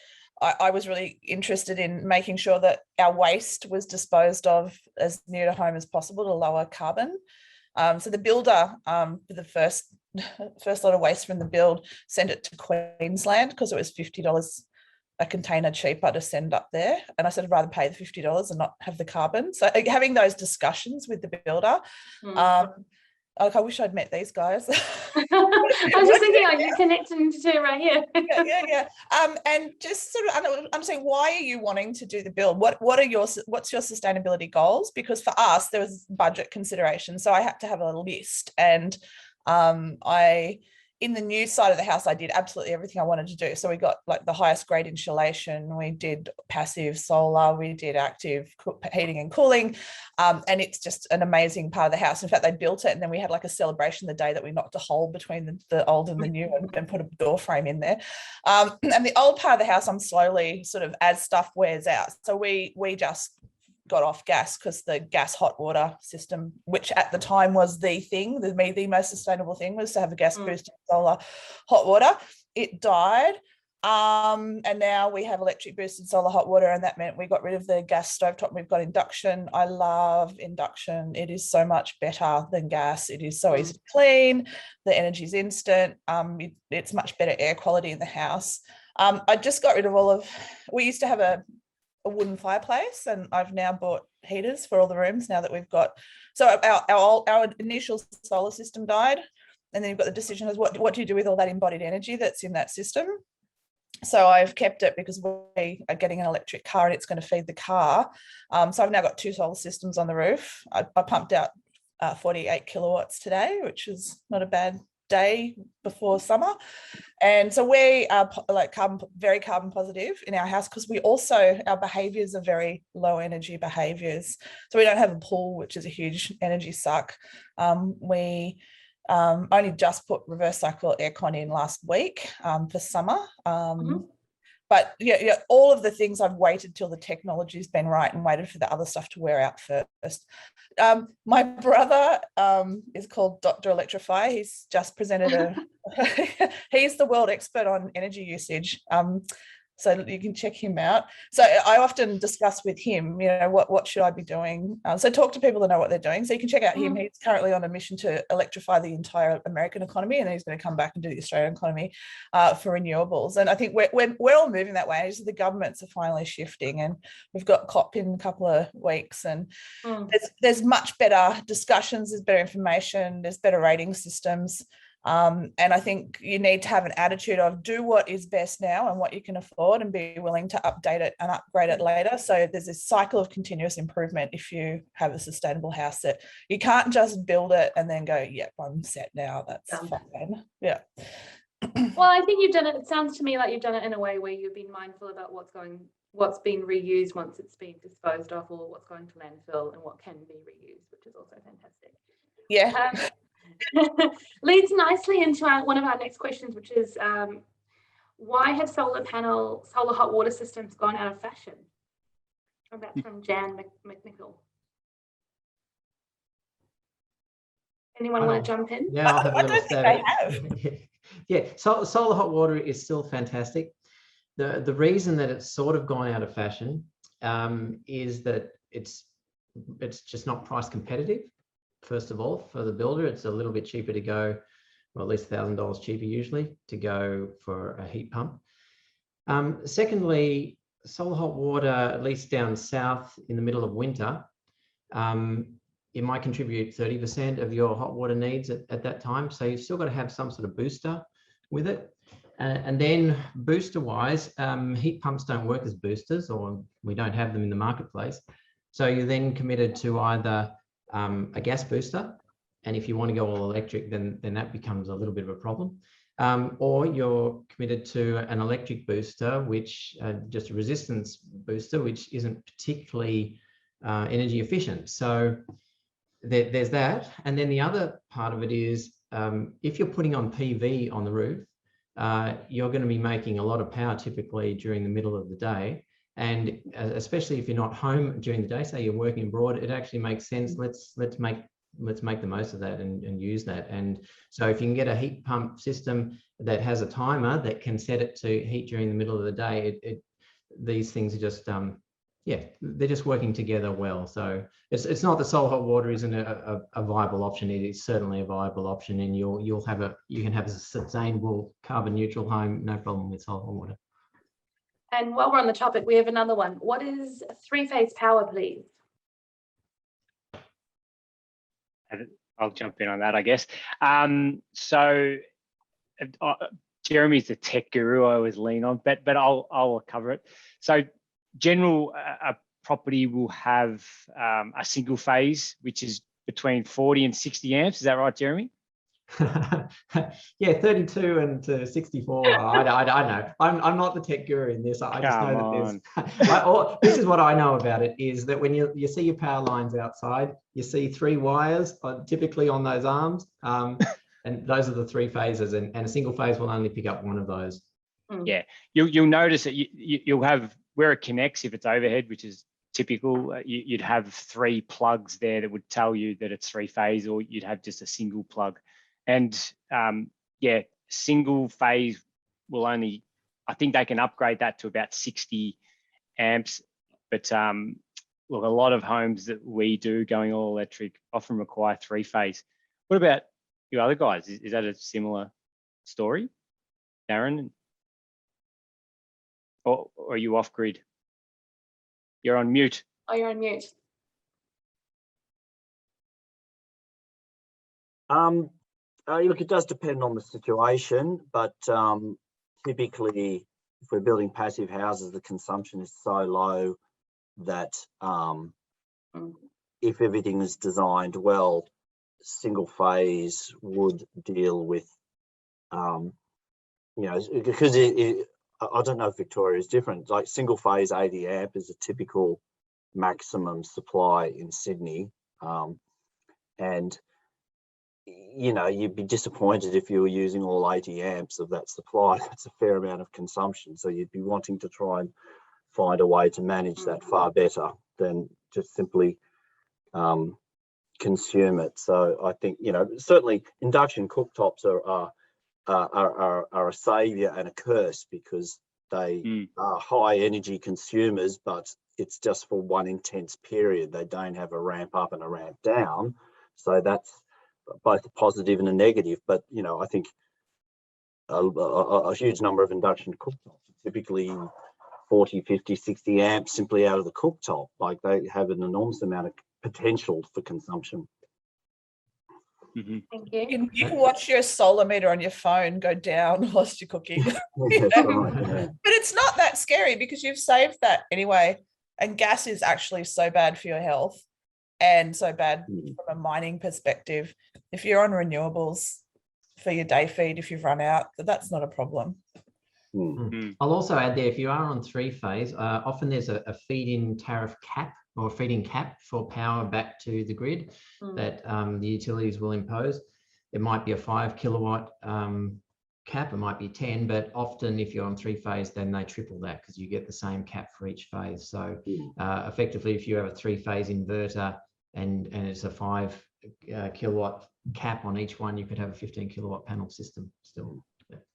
I was really interested in making sure that our waste was disposed of as near to home as possible to lower carbon. So the builder, the first lot of waste from the build, sent it to Queensland because it was $50 a container cheaper to send up there. And I said, I'd rather pay the $50 and not have the carbon. So having those discussions with the builder, I wish I'd met these guys. I was just thinking, are you connecting to right here? Yeah. And just sort of understanding, why are you wanting to do the build? What's your sustainability goals? Because for us, there was budget consideration, so I had to have a list. And in the new side of the house, I did absolutely everything I wanted to do. So we got like the highest grade insulation, we did passive solar, we did active heating and cooling, and it's just an amazing part of the house. In fact, they built it, and then we had like a celebration the day that we knocked a hole between the old and the new and put a door frame in there. And the old part of the house, I'm slowly sort of, as stuff wears out. So we just got off gas because the gas hot water system, which at the time was the most sustainable thing, was to have a gas boosted solar hot water. It died. And now we have electric boosted solar hot water, and that meant we got rid of the gas stovetop. We've got induction. I love induction. It is so much better than gas. It is so easy to clean. The energy is instant. It's much better air quality in the house. I just got rid of all of, we used to have a wooden fireplace, and I've now bought heaters for all the rooms now that we've got. So our initial solar system died, and then you've got the decision as what do you do with all that embodied energy that's in that system? So I've kept it because we are getting an electric car and it's going to feed the car. So I've now got 2 solar systems on the roof. I pumped out 48 kilowatts today, which is not a bad day before summer. And so we are like very carbon positive in our house, because we also, our behaviors are very low energy behaviors. So we don't have a pool, which is a huge energy suck. We only just put reverse cycle aircon in last week for summer. But yeah, all of the things I've waited till the technology's been right and waited for the other stuff to wear out first. My brother is called Dr. Electrify. He's just presented he's the world expert on energy usage. So you can check him out. So I often discuss with him, what should I be doing? So talk to people that know what they're doing. So you can check out him. He's currently on a mission to electrify the entire American economy, and then he's going to come back and do the Australian economy for renewables. And I think we're all moving that way. The governments are finally shifting, and we've got COP in a couple of weeks, and there's much better discussions, there's better information, there's better rating systems. And I think you need to have an attitude of do what is best now and what you can afford, and be willing to update it and upgrade it later. So there's this cycle of continuous improvement if you have a sustainable house, that you can't just build it and then go, yep, I'm set now, that's fine. Yeah. Well, I think you've done it. It sounds to me like you've done it in a way where you've been mindful about what's been reused once it's been disposed of, or what's going to landfill, and what can be reused, which is also fantastic. Yeah. Leads nicely into one of our next questions, which is why have solar hot water systems gone out of fashion? That's from Jan McNichol. Anyone want to jump in? Yeah, I'll have a I little don't think they have. Yeah, solar hot water is still fantastic. The reason that it's sort of gone out of fashion is that it's just not price competitive. First of all, for the builder, it's a little bit cheaper to go, well, at least $1,000 cheaper usually to go for a heat pump. Secondly, solar hot water, at least down south in the middle of winter, it might contribute 30% of your hot water needs at that time. So you've still got to have some sort of booster with it. And then booster-wise, heat pumps don't work as boosters, or we don't have them in the marketplace. So you're then committed to either a gas booster, and if you want to go all electric, then that becomes a little bit of a problem, or you're committed to an electric booster, which just a resistance booster, which isn't particularly energy efficient. So there's that. And then the other part of it is if you're putting on PV on the roof, you're going to be making a lot of power typically during the middle of the day. And especially if you're not home during the day, say you're working abroad, it actually makes sense. Let's make the most of that and use that. And so if you can get a heat pump system that has a timer that can set it to heat during the middle of the day, these things are just they're just working together well. So it's not that solar hot water isn't a viable option. It is certainly a viable option, and you can have a sustainable carbon neutral home, no problem with solar hot water. And while we're on the topic, we have another one. What is three-phase power, please? I'll jump in on that, I guess. So Jeremy's the tech guru I always lean on, but I'll cover it. So a property will have a single phase, which is between 40 and 60 amps. Is that right, Jeremy? Yeah, 32 and to 64. I know. I'm not the tech guru in this. I just know that this is what I know about it, is that when you see your power lines outside, you see 3 wires typically on those arms, and those are the 3 phases, and a single phase will only pick up one of those. Yeah, you'll notice that you'll have, where it connects, if it's overhead, which is typical, you'd have 3 plugs there that would tell you that it's 3 phase, or you'd have just a single plug. And single phase will only, I think they can upgrade that to about 60 amps. But look, a lot of homes that we do going all electric often require 3 phase. What about you other guys? Is that a similar story, Darren? Or are you off grid? You're on mute. Oh, you're on mute. Look, it does depend on the situation, but typically, if we're building passive houses, the consumption is so low that if everything is designed well, single phase would deal with, because I don't know if Victoria is different. Like single phase 80 amp is a typical maximum supply in Sydney, and you'd be disappointed if you were using all 80 amps of that supply. That's a fair amount of consumption. So you'd be wanting to try and find a way to manage that far better than just simply consume it. So I think, certainly induction cooktops are a savior and a curse, because they are high energy consumers, but it's just for one intense period. They don't have a ramp up and a ramp down. So that's both a positive and a negative. But, I think a huge number of induction cooktops are typically 40, 50, 60 amps simply out of the cooktop. Like they have an enormous amount of potential for consumption. Thank you. You can watch your solar meter on your phone go down whilst you're cooking. That's right, yeah. But it's not that scary because you've saved that anyway. And gas is actually so bad for your health and so bad from a mining perspective. If you're on renewables for your day feed, if you've run out, that's not a problem. I'll also add there, if you are on 3-phase, often there's a feed-in tariff cap or feed-in cap for power back to the grid that the utilities will impose. It might be a 5 kilowatt cap, it might be 10, but often if you're on 3-phase, then they triple that because you get the same cap for each phase. So effectively, if you have a 3-phase inverter and it's a 5 kilowatt cap on each one, you could have a 15 kilowatt panel system still.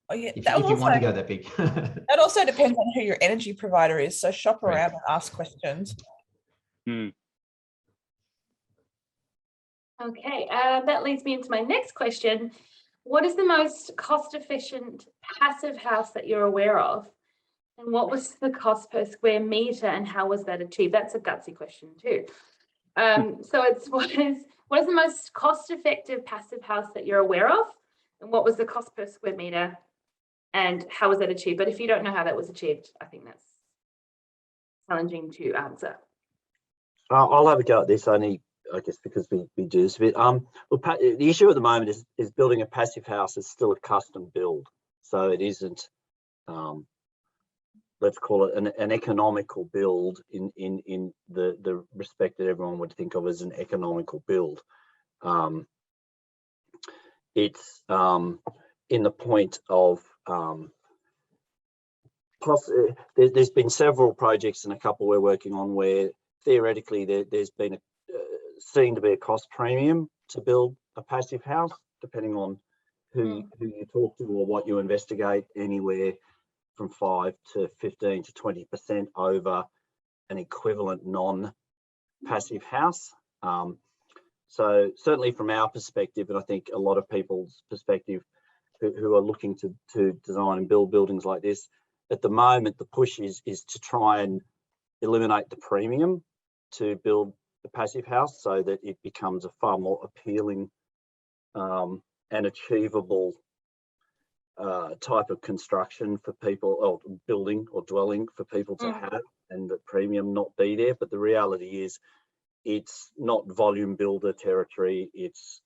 Oh, yeah. If you want to go that big. That also depends on who your energy provider is. So shop around and ask questions. Okay, that leads me into my next question. What is the most cost-efficient passive house that you're aware of? And what was the cost per square meter and how was that achieved? That's a gutsy question too. So it's what is the most cost-effective passive house that you're aware of? And what was the cost per square meter? And how was that achieved? But if you don't know how that was achieved, I think that's challenging to answer. I'll have a go at this, only I guess because we do this a bit. The issue at the moment is building a passive house is still a custom build, so it isn't. Let's call it an economical build in the respect that everyone would think of as an economical build. It's in the point of plus there's been several projects and a couple we're working on where theoretically there's been seen to be a cost premium to build a passive house, depending on who you talk to or what you investigate, anywhere from 5 to 15 to 20% over an equivalent non-passive house. So certainly from our perspective, and I think a lot of people's perspective who are looking to design and build buildings like this, at the moment the push is to try and eliminate the premium to build the passive house so that it becomes a far more appealing and achievable type of construction for people, or building or dwelling for people to have, and the premium not be there. But the reality is it's not volume builder territory, it's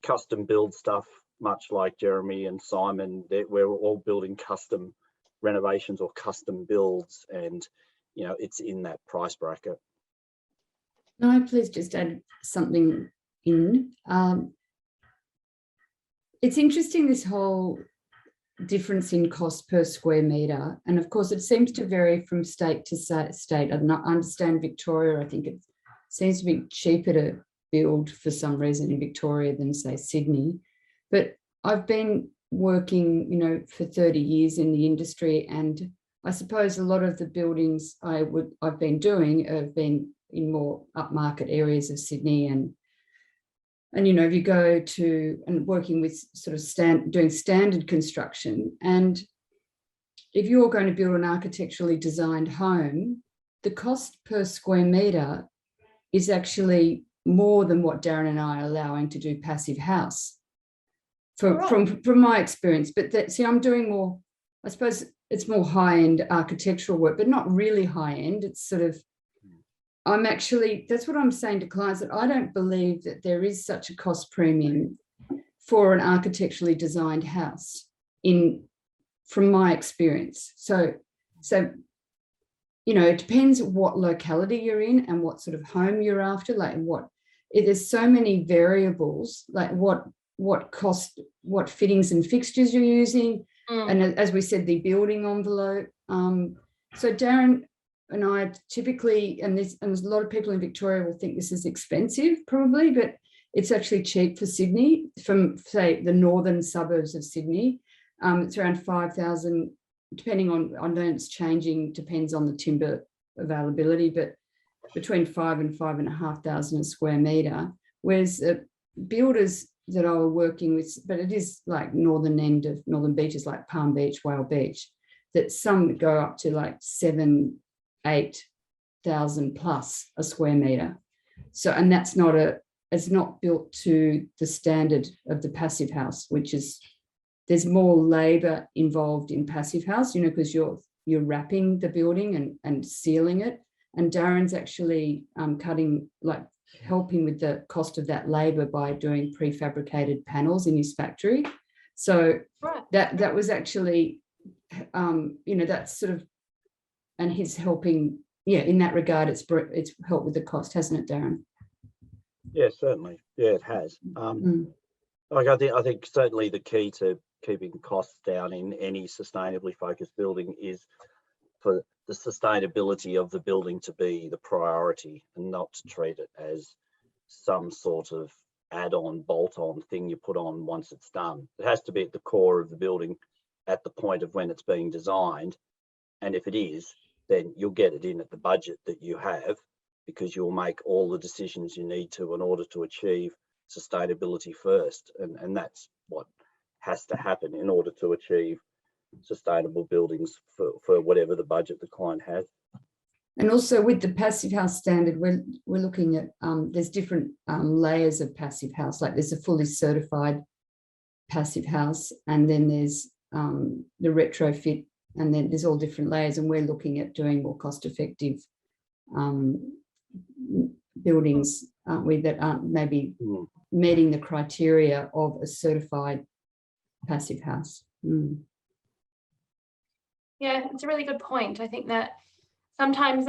custom build stuff, much like Jeremy and Simon. We're all building custom renovations or custom builds, and it's in that price bracket. Can I please just add something in? It's interesting, this whole difference in cost per square metre. And of course, it seems to vary from state to state. I understand Victoria, I think it seems to be cheaper to build for some reason in Victoria than, say, Sydney. But I've been working, for 30 years in the industry, and I suppose a lot of the buildings I've been doing have been in more upmarket areas of Sydney, and if you go to and working with sort of doing standard construction, and if you're going to build an architecturally designed home, the cost per square metre is actually more than what Darren and I are allowing to do passive house from my experience. But see, I'm doing more, I suppose it's more high-end architectural work, but not really high-end. It's sort of, that's what I'm saying to clients, that I don't believe that there is such a cost premium for an architecturally designed house from my experience. So, you know, it depends what locality you're in and what sort of home you're after, like there's so many variables, like what cost, what fittings and fixtures you're using. And as we said, the building envelope. So Darren and I typically, and there's a lot of people in Victoria will think this is expensive probably, but it's actually cheap for Sydney, from say the northern suburbs of Sydney. It's around 5,000, depending on, I know it's changing, depends on the timber availability, but between 5,000 and 5,500 a square metre. Whereas builders that I were working with, but it is like northern end of Northern Beaches, like Palm Beach, Whale Beach, that some go up to like 7,000-8,000 plus a square metre. So, and that's it's not built to the standard of the passive house, which is, there's more labour involved in passive house, you know, because you're wrapping the building and sealing it. And Darren's actually helping with the cost of that labour by doing prefabricated panels in his factory. So that was actually, you know, that's sort of, and he's helping, in that regard, it's helped with the cost, hasn't it, Darren? Yeah, certainly. Yeah, it has. Like I think certainly the key to keeping costs down in any sustainably focused building is for the sustainability of the building to be the priority and not to treat it as some sort of add-on, bolt-on thing you put on once it's done. It has to be at the core of the building at the point of when it's being designed. And if it is, then you'll get it in at the budget that you have, because you'll make all the decisions you need to in order to achieve sustainability first. And that's what has to happen in order to achieve sustainable buildings for whatever the budget the client has. And also with the passive house standard, we're looking at, there's different layers of passive house, like there's a fully certified passive house, and then there's the retrofit, and then there's all different layers, and we're looking at doing more cost-effective buildings, aren't we, that aren't maybe meeting the criteria of a certified passive house. Yeah, it's a really good point. I think that sometimes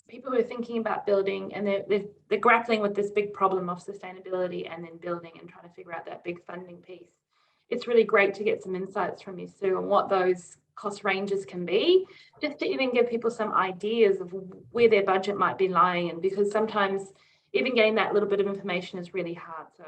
people who are thinking about building and they're grappling with this big problem of sustainability and then building and trying to figure out that big funding piece. It's really great to get some insights from you, Sue, on what those cost ranges can be, just to even give people some ideas of where their budget might be lying in, because sometimes even getting that little bit of information is really hard. So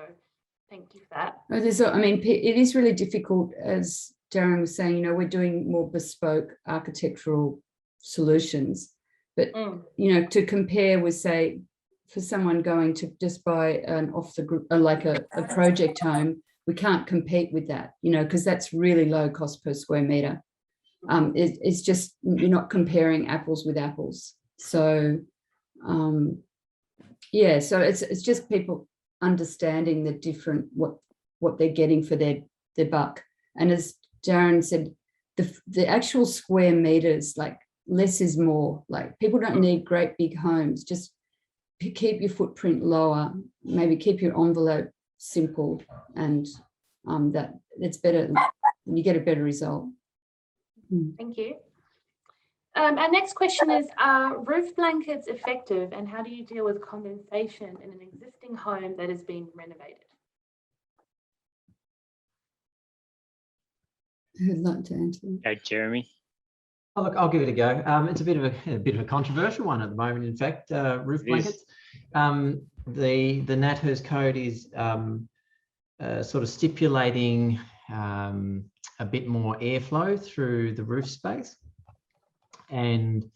thank you for that. I mean, it is really difficult, as Darren was saying, you know, we're doing more bespoke architectural solutions, but you know, to compare with, say, for someone going to just buy an off the group, like a project home, we can't compete with that, you know, because that's really low cost per square metre. It's just, you're not comparing apples with apples. So yeah, so it's just people understanding the different, what they're getting for their buck. And as Darren said, the actual square meters, like less is more. Like people don't need great big homes, just keep your footprint lower, maybe keep your envelope simple, and that it's better, you get a better result. Thank you. Our next question is, are roof blankets effective, and how do you deal with condensation in an existing home that has been renovated? Who'd like to answer? Go, Jeremy. Oh, look, I'll give it a go. It's a bit of a controversial one at the moment. In fact, roof blankets. The NatHERS code is sort of stipulating a bit more airflow through the roof space, and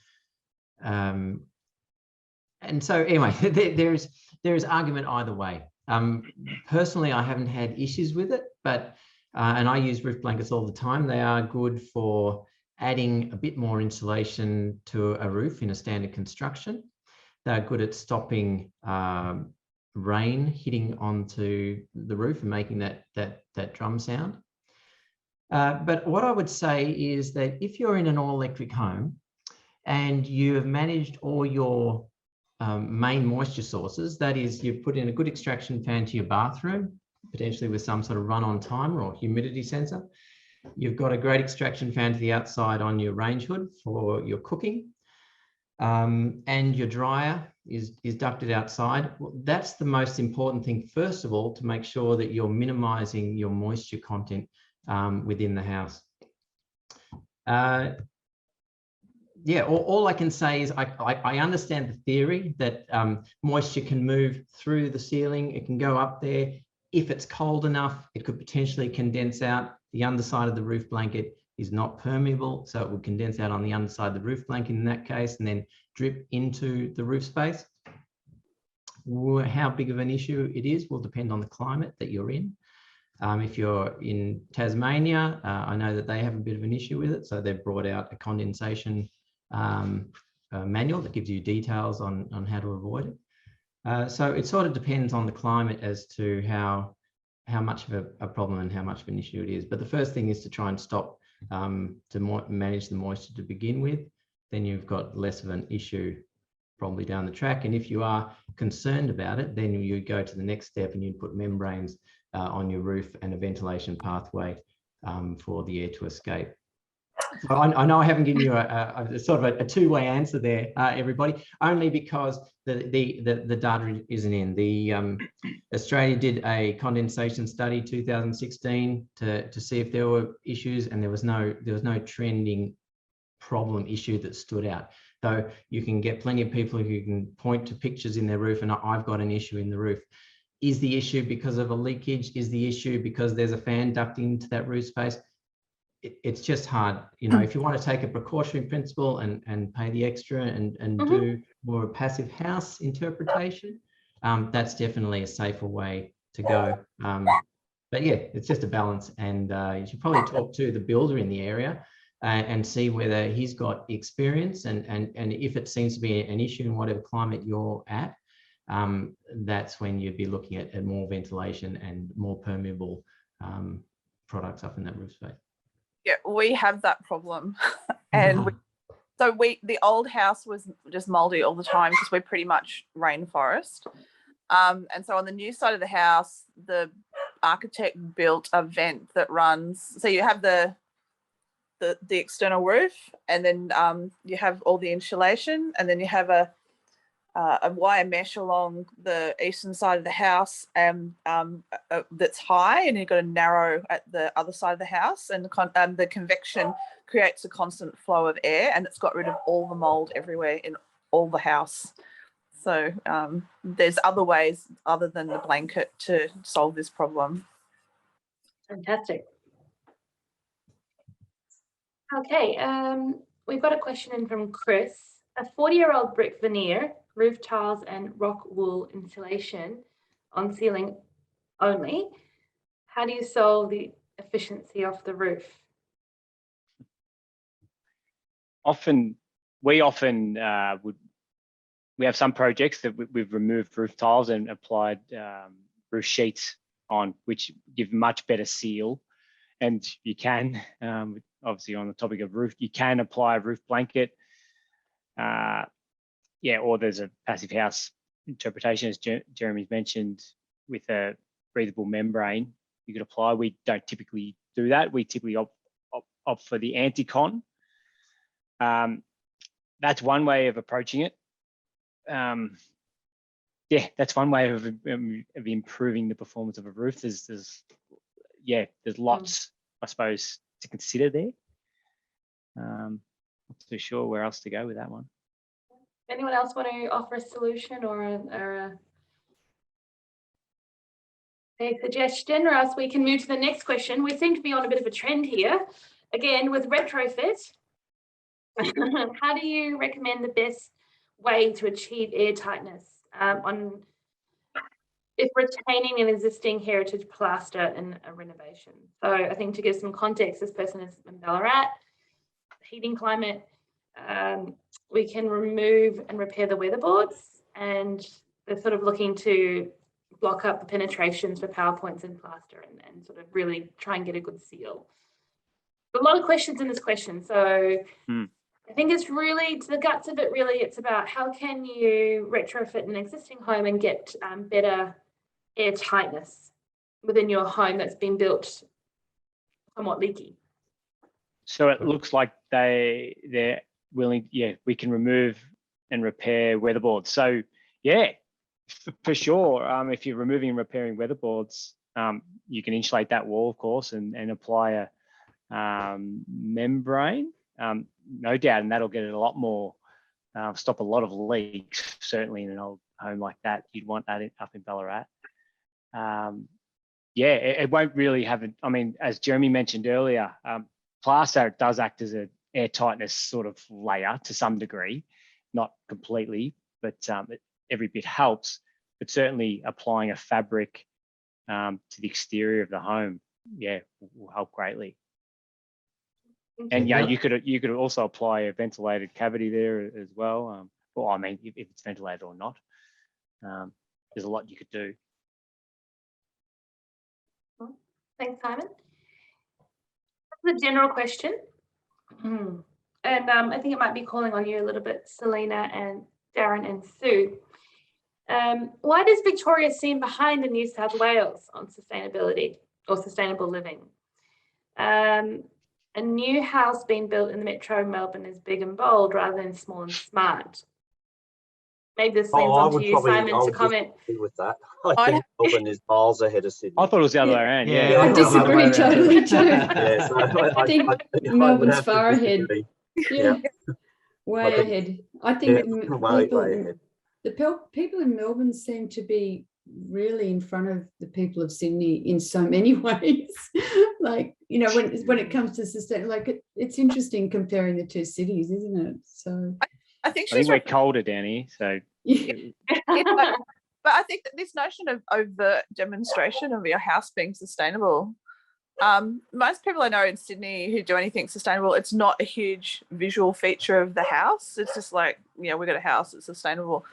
so anyway, there is argument either way. Personally, I haven't had issues with it, but and I use roof blankets all the time. They are good for adding a bit more insulation to a roof in a standard construction. They're good at stopping rain hitting onto the roof and making that drum sound. But what I would say is that if you're in an all-electric home and you have managed all your main moisture sources, that is, you've put in a good extraction fan to your bathroom, potentially with some sort of run-on timer or humidity sensor. You've got a great extraction fan to the outside on your range hood for your cooking. And your dryer is ducted outside. Well, that's the most important thing, first of all, to make sure that you're minimizing your moisture content within the house. Yeah, all I can say is I understand the theory that moisture can move through the ceiling. It can go up there. If it's cold enough, it could potentially condense out. The underside of the roof blanket is not permeable, so it will condense out on the underside of the roof blanket in that case and then drip into the roof space. How big of an issue it is will depend on the climate that you're in. If you're in Tasmania, I know that they have a bit of an issue with it, so they've brought out a condensation manual that gives you details on how to avoid it. So it sort of depends on the climate as to how much of a problem and how much of an issue it is. But the first thing is to try and stop to manage the moisture to begin with. Then you've got less of an issue probably down the track. And if you are concerned about it, then you go to the next step and you put membranes on your roof and a ventilation pathway for the air to escape. So I know I haven't given you a sort of a two-way answer there, everybody, only because the data isn't in. Australia did a condensation study 2016 to see if there were issues, and there was no trending problem issue that stood out. Though you can get plenty of people who can point to pictures in their roof and I've got an issue in the roof. Is the issue because of a leakage? Is the issue because there's a fan ducting into that roof space? It's just hard. You know, if you want to take a precautionary principle and pay the extra and do more a passive house interpretation, that's definitely a safer way to go. But yeah, it's just a balance, and you should probably talk to the builder in the area and see whether he's got experience and if it seems to be an issue in whatever climate you're at, that's when you'd be looking at more ventilation and more permeable products up in that roof space. Yeah, we have that problem. And the old house was just moldy all the time because we're pretty much rainforest. And so on the new side of the house, the architect built a vent that runs. So you have the external roof, and then you have all the insulation, and then you have a wire mesh along the eastern side of the house, and that's high, and you've got a narrow at the other side of the house, and the convection creates a constant flow of air, and it's got rid of all the mold everywhere in all the house. So there's other ways other than the blanket to solve this problem. Fantastic. Okay, we've got a question in from Chris. A 40-year-old brick veneer, roof tiles and rock wool insulation on ceiling only. How do you solve the efficiency of the roof? We have some projects that we've removed roof tiles and applied roof sheets on, which give much better seal. And you can, obviously on the topic of roof, you can apply a roof blanket. Yeah, or there's a passive house interpretation, as Jeremy's mentioned, with a breathable membrane you could apply. We don't typically do that. We typically opt for the anti-con. That's one way of approaching it. Yeah, that's one way of improving the performance of a roof. There's lots, I suppose, to consider there. Not too sure where else to go with that one. Anyone else want to offer a solution or a suggestion, or else we can move to the next question. We seem to be on a bit of a trend here. Again, with retrofit, how do you recommend the best way to achieve air tightness if retaining an existing heritage plaster in a renovation? So I think to give some context, this person is in Ballarat. heating climate. We can remove and repair the weatherboards, and they're sort of looking to block up the penetrations for power points and plaster and sort of really try and get a good seal. A lot of questions in this question. So I think it's really, to the guts of it, really, it's about how can you retrofit an existing home and get better air tightness within your home that's been built somewhat leaky. So it looks like they're willing, we can remove and repair weatherboards. So yeah, for sure. If you're removing and repairing weatherboards, you can insulate that wall, of course, and apply a membrane, no doubt, and that'll get it a lot more, stop a lot of leaks. Certainly in an old home like that, you'd want that up in Ballarat. It won't really have I mean, as Jeremy mentioned earlier, plaster does act as an air tightness sort of layer to some degree, not completely, but every bit helps. But certainly applying a fabric to the exterior of the home, will help greatly. And you could also apply a ventilated cavity there as well. Well, I mean, if it's ventilated or not, there's a lot you could do. Thanks, Simon. The general question, and I think it might be calling on you a little bit, Selena and Darren and Sue. Why does Victoria seem behind in New South Wales on sustainability or sustainable living? A new house being built in the metro Melbourne is big and bold rather than small and smart. Maybe this leans on to you, Simon, to comment. With that, I think Melbourne is miles ahead of Sydney. I thought it was the other way around. Yeah, I disagree totally too. Yeah, so I think Melbourne's far ahead. Yeah, way ahead. I think people in Melbourne seem to be really in front of the people of Sydney in so many ways. Like, you know, when it comes to sustain, like it's interesting comparing the two cities, isn't it? So I think we're colder down here, so but I think that this notion of overt demonstration of your house being sustainable, most people I know in Sydney who do anything sustainable, it's not a huge visual feature of the house. It's just like, you know, we got a house that's sustainable.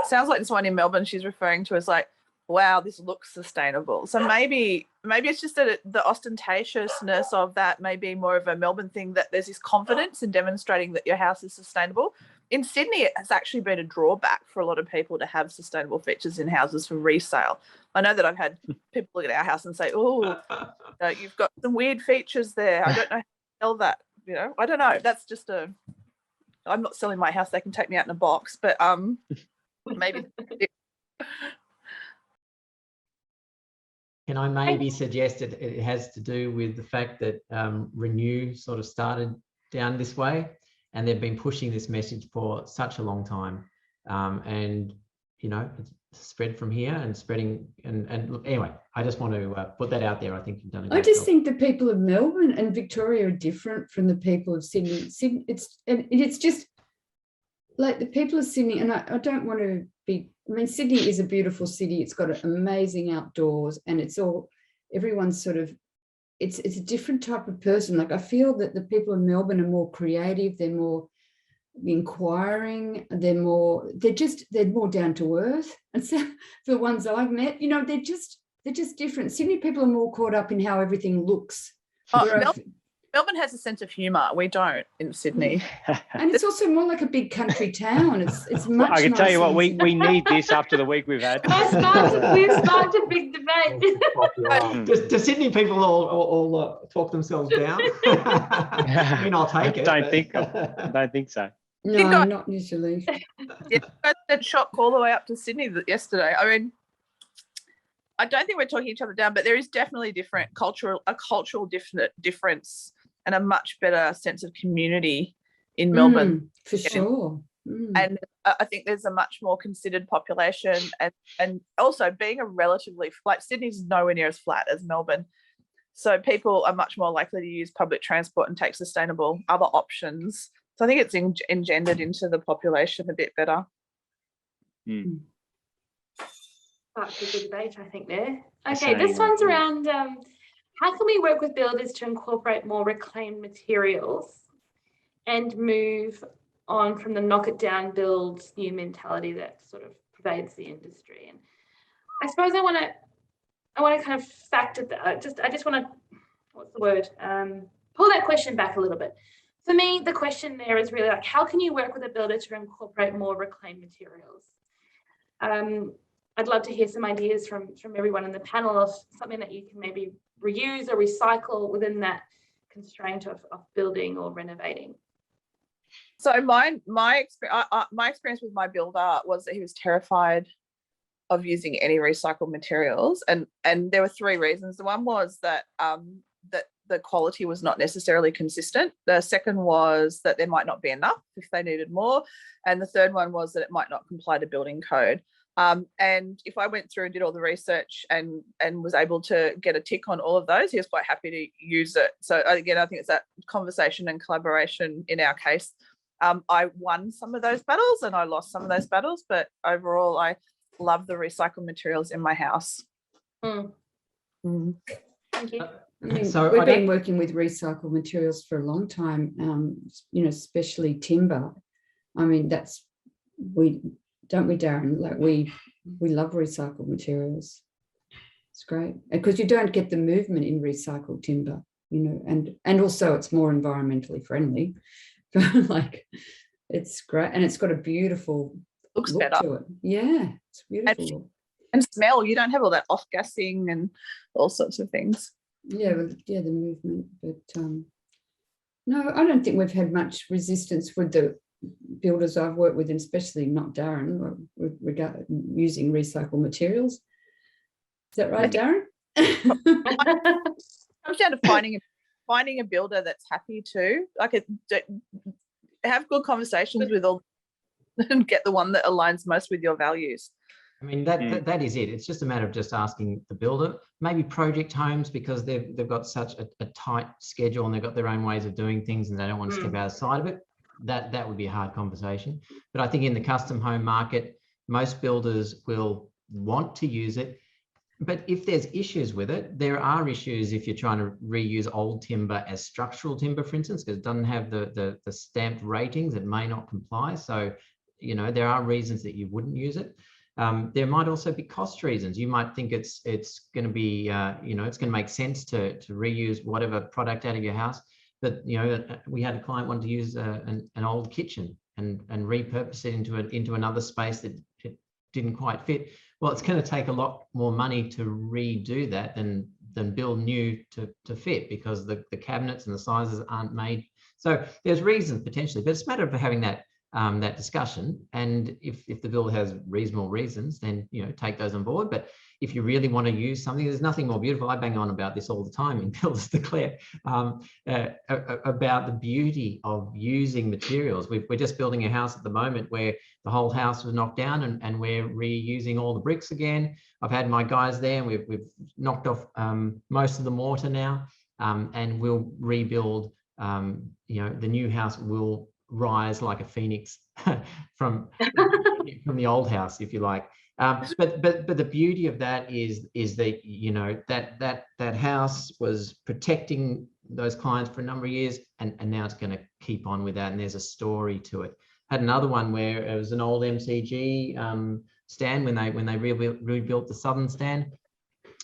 Sounds like this one in Melbourne she's referring to as like, wow, this looks sustainable. So maybe it's just that the ostentatiousness of that may be more of a Melbourne thing, that there's this confidence in demonstrating that your house is sustainable. In Sydney, it has actually been a drawback for a lot of people to have sustainable features in houses for resale. I know that I've had people look at our house and say, oh, you've got some weird features there. I don't know how to sell that. You know, I don't know. That's just I'm not selling my house. They can take me out in a box, but maybe. Can I maybe suggest that it has to do with the fact that Renew sort of started down this way, and they've been pushing this message for such a long time, and you know, it's spread from here and spreading. And look, anyway, I just want to put that out there. I think you've done a great job. Think the people of Melbourne and Victoria are different from the people of Sydney. It's just like the people of Sydney, and I don't want to be. I mean, Sydney is a beautiful city. It's got amazing outdoors, and everyone's sort of, it's a different type of person. Like I feel that the people in Melbourne are more creative. They're more inquiring. They're more down to earth. And so for the ones I've met, you know, they're just different. Sydney people are more caught up in how everything looks. Melbourne has a sense of humour. We don't in Sydney. And it's also more like a big country town. It's much. I can tell you what, we need this after the week we've had. We've sparked a big debate. Do Sydney people all talk themselves down? I mean, I'll take it. I don't think so. No, not usually. Yeah, I had shock all the way up to Sydney yesterday. I mean, I don't think we're talking each other down, but there is definitely a cultural difference and a much better sense of community in Melbourne. For sure. And I think there's a much more considered population, and also being a relatively, like Sydney's nowhere near as flat as Melbourne. So people are much more likely to use public transport and take sustainable other options. So I think it's engendered into the population a bit better. That's a good debate, I think, there. Okay, this one's around how can we work with builders to incorporate more reclaimed materials and move on from the knock it down, build new mentality that sort of pervades the industry. And I suppose I want to kind of factor that. I just want to, what's the word? Pull that question back a little bit. For me, the question there is really like, how can you work with a builder to incorporate more reclaimed materials? I'd love to hear some ideas from everyone in the panel of something that you can maybe reuse or recycle within that constraint of building or renovating. So my experience with my builder was that he was terrified of using any recycled materials, and there were three reasons. The one was that that the quality was not necessarily consistent. The second was that there might not be enough if they needed more, and the third one was that it might not comply to building code. And if I went through and did all the research and was able to get a tick on all of those, he was quite happy to use it. So again, I think it's that conversation and collaboration in our case. I won some of those battles and I lost some of those battles, but overall, I love the recycled materials in my house. Thank you. I mean, So we've been working with recycled materials for a long time, you know, especially timber. I mean, don't we, Darren? Like we love recycled materials. It's great because you don't get the movement in recycled timber, you know, and also it's more environmentally friendly. Like it's great, and it's got a beautiful Looks look better. to it. Yeah, it's beautiful. And smell, you don't have all that off-gassing and all sorts of things. Yeah, the movement, but no, I don't think we've had much resistance with the builders I've worked with, and especially not Darren, with regard using recycled materials. Is that right, Darren? Comes down to finding a builder that's happy to have good conversations with all and get the one that aligns most with your values. I mean, that is it. It's just a matter of just asking the builder, maybe project homes, because they've got such a tight schedule and they've got their own ways of doing things and they don't want to step outside of it. That would be a hard conversation. But I think in the custom home market, most builders will want to use it. But if there's issues with it, there are issues if you're trying to reuse old timber as structural timber, for instance, because it doesn't have the stamped ratings, it may not comply. So, you know, there are reasons that you wouldn't use it. There might also be cost reasons. You might think it's going to be, you know, it's going to make sense to reuse whatever product out of your house. But, you know, we had a client want to use an old kitchen and repurpose it into another space that it didn't quite fit. Well, it's going to take a lot more money to redo that than build new to fit, because the cabinets and the sizes aren't made. So there's reasons potentially, but it's a matter of having that discussion. And if the builder has reasonable reasons, then, you know, take those on board. But if you really want to use something, there's nothing more beautiful. I bang on about this all the time in Builders Declare, about the beauty of using materials. We're just building a house at the moment where the whole house was knocked down and we're reusing all the bricks again. I've had my guys there and we've knocked off most of the mortar now, and we'll rebuild. You know, the new house will rise like a phoenix from the old house, if you like. But the beauty of that is that, you know, that house was protecting those clients for a number of years, and now it's going to keep on with that, and there's a story to it. Had another one where it was an old MCG stand when they rebuilt the southern stand.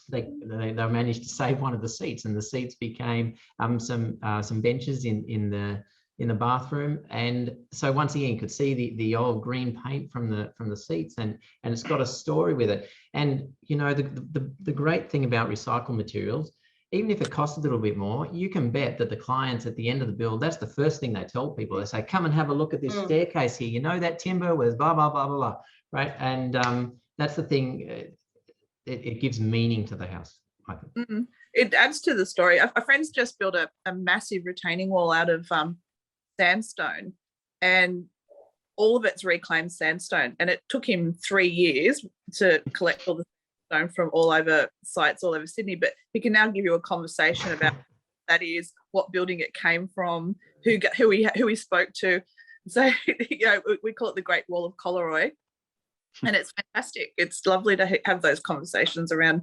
They managed to save one of the seats, and the seats became some benches in the bathroom. And so once again, you could see the old green paint from the seats, and it's got a story with it. And, you know, the great thing about recycled materials, even if it costs a little bit more, you can bet that the clients at the end of the build, that's the first thing they tell people. They say, come and have a look at this staircase here. You know, that timber was blah, blah, blah, blah, blah, right? And that's the thing. It gives meaning to the house, I think. It adds to the story. A friend's just built a massive retaining wall out of sandstone, and all of it's reclaimed sandstone, and it took him 3 years to collect all the sandstone from all over sites all over Sydney. But he can now give you a conversation about that is, what building it came from, who he spoke to. So, you know, we call it the Great Wall of Coleroy, and it's fantastic. It's lovely to have those conversations around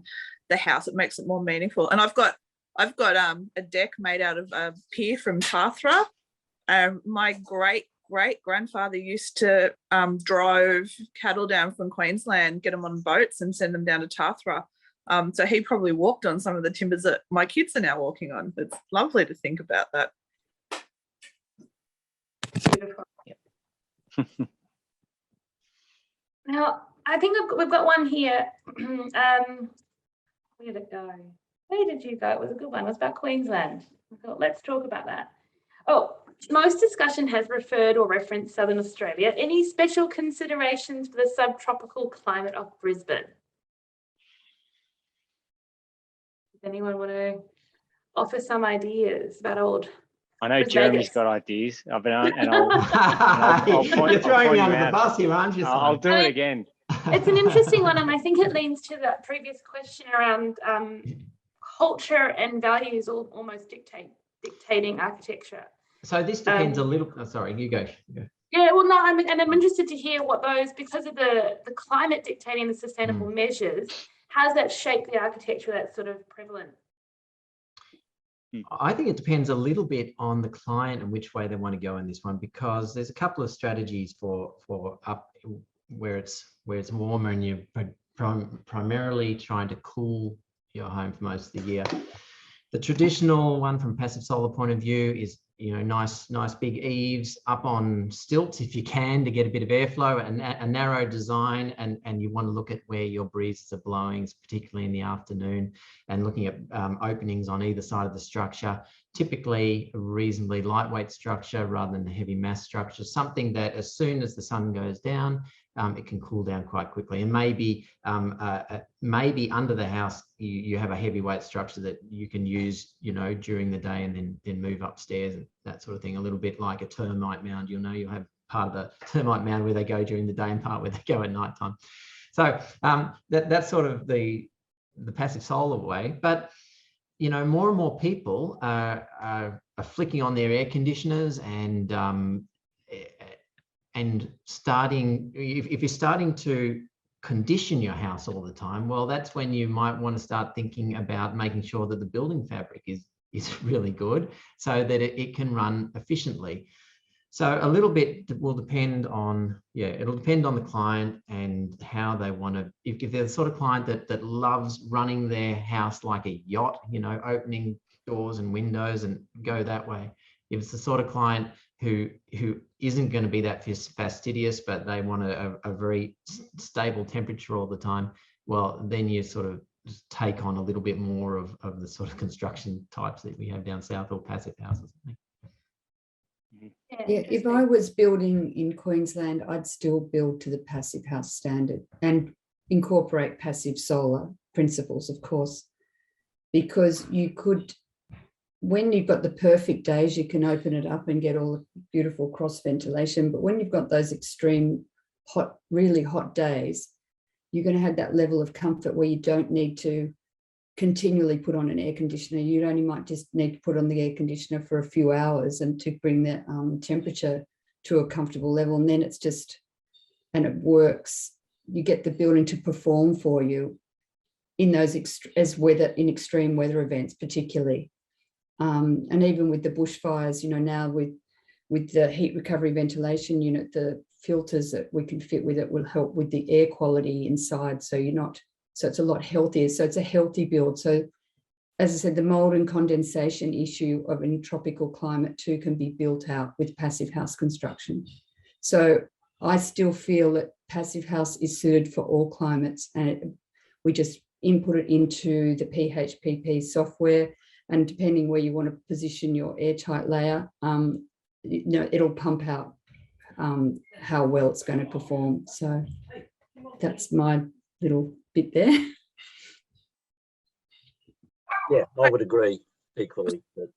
the house. It makes it more meaningful. And I've got a deck made out of pier from Tathra. My great grandfather used to drive cattle down from Queensland, get them on boats and send them down to Tathra. So he probably walked on some of the timbers that my kids are now walking on. It's lovely to think about that. Beautiful. Now, I think we've got one here. Where did it go? Where did you go? It was a good one. It was about Queensland. I thought, let's talk about that. Oh, most discussion has referred or referenced Southern Australia. Any special considerations for the subtropical climate of Brisbane? Does anyone want to offer some ideas about old? I know Las Jeremy's Vegas? got ideas. I've been on, and I'll point, You're throwing me I'll point under them the out. bus here, aren't you? I'll do it again. It's an interesting one, and I think it leans to that previous question around culture and values almost dictating architecture. So this depends a little. Oh, sorry, you go. Yeah, well, no, I'm interested to hear what those, because of the climate dictating the sustainable measures, how's that shaped the architecture that's sort of prevalent? I think it depends a little bit on the client and which way they want to go in this one, because there's a couple of strategies for up where it's warmer and you're primarily trying to cool your home for most of the year. The traditional one from passive solar point of view is, nice big eaves up on stilts if you can, to get a bit of airflow, and a narrow design, and you want to look at where your breezes are blowing, particularly in the afternoon, and looking at openings on either side of the structure. Typically a reasonably lightweight structure rather than a heavy mass structure, something that as soon as the sun goes down, it can cool down quite quickly. And maybe under the house you have a heavyweight structure that you can use during the day, and then move upstairs and that sort of thing. A little bit like a termite mound. You'll have part of the termite mound where they go during the day and part where they go at night time. So that's sort of the passive solar way. But more and more people are flicking on their air conditioners and starting, if you're starting to condition your house all the time, well, that's when you might want to start thinking about making sure that the building fabric is really good, so that it can run efficiently. So a little bit will depend on, it'll depend on the client and how they want to. If they're the sort of client that loves running their house like a yacht, opening doors and windows and go that way. If it's the sort of client who isn't going to be that fastidious, but they want a very stable temperature all the time, well, then you sort of take on a little bit more of the sort of construction types that we have down south, or passive houses. Yeah, if I was building in Queensland, I'd still build to the passive house standard and incorporate passive solar principles, of course, because you could, when you've got the perfect days, you can open it up and get all the beautiful cross ventilation. But when you've got those extreme hot, really hot days, you're going to have that level of comfort where you don't need to continually put on an air conditioner. You only might just need to put on the air conditioner for a few hours and to bring the temperature to a comfortable level. And then it's just, and it works. You get the building to perform for you in those in extreme weather events, particularly. And even with the bushfires, now with the heat recovery ventilation unit, the filters that we can fit with it will help with the air quality inside. So it's a lot healthier. So it's a healthy build. So as I said, the mold and condensation issue of any tropical climate too can be built out with passive house construction. So I still feel that passive house is suited for all climates, and we just input it into the PHPP software. And depending where you want to position your airtight layer, it'll pump out how well it's going to perform. So that's my little bit there. Yeah, I would agree equally that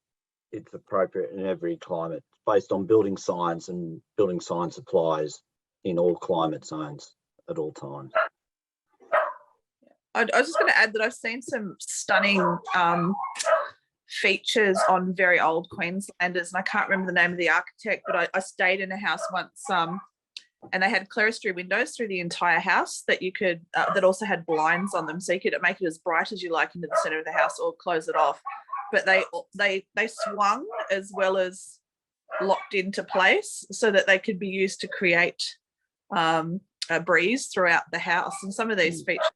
it's appropriate in every climate, based on building science, and building science applies in all climate zones at all times. I was just going to add that I've seen some stunning features on very old Queenslanders, and I can't remember the name of the architect, but I stayed in a house once and they had clerestory windows through the entire house that you could that also had blinds on them, so you could make it as bright as you like into the center of the house or close it off. But they swung as well as locked into place so that they could be used to create a breeze throughout the house. And some of these features,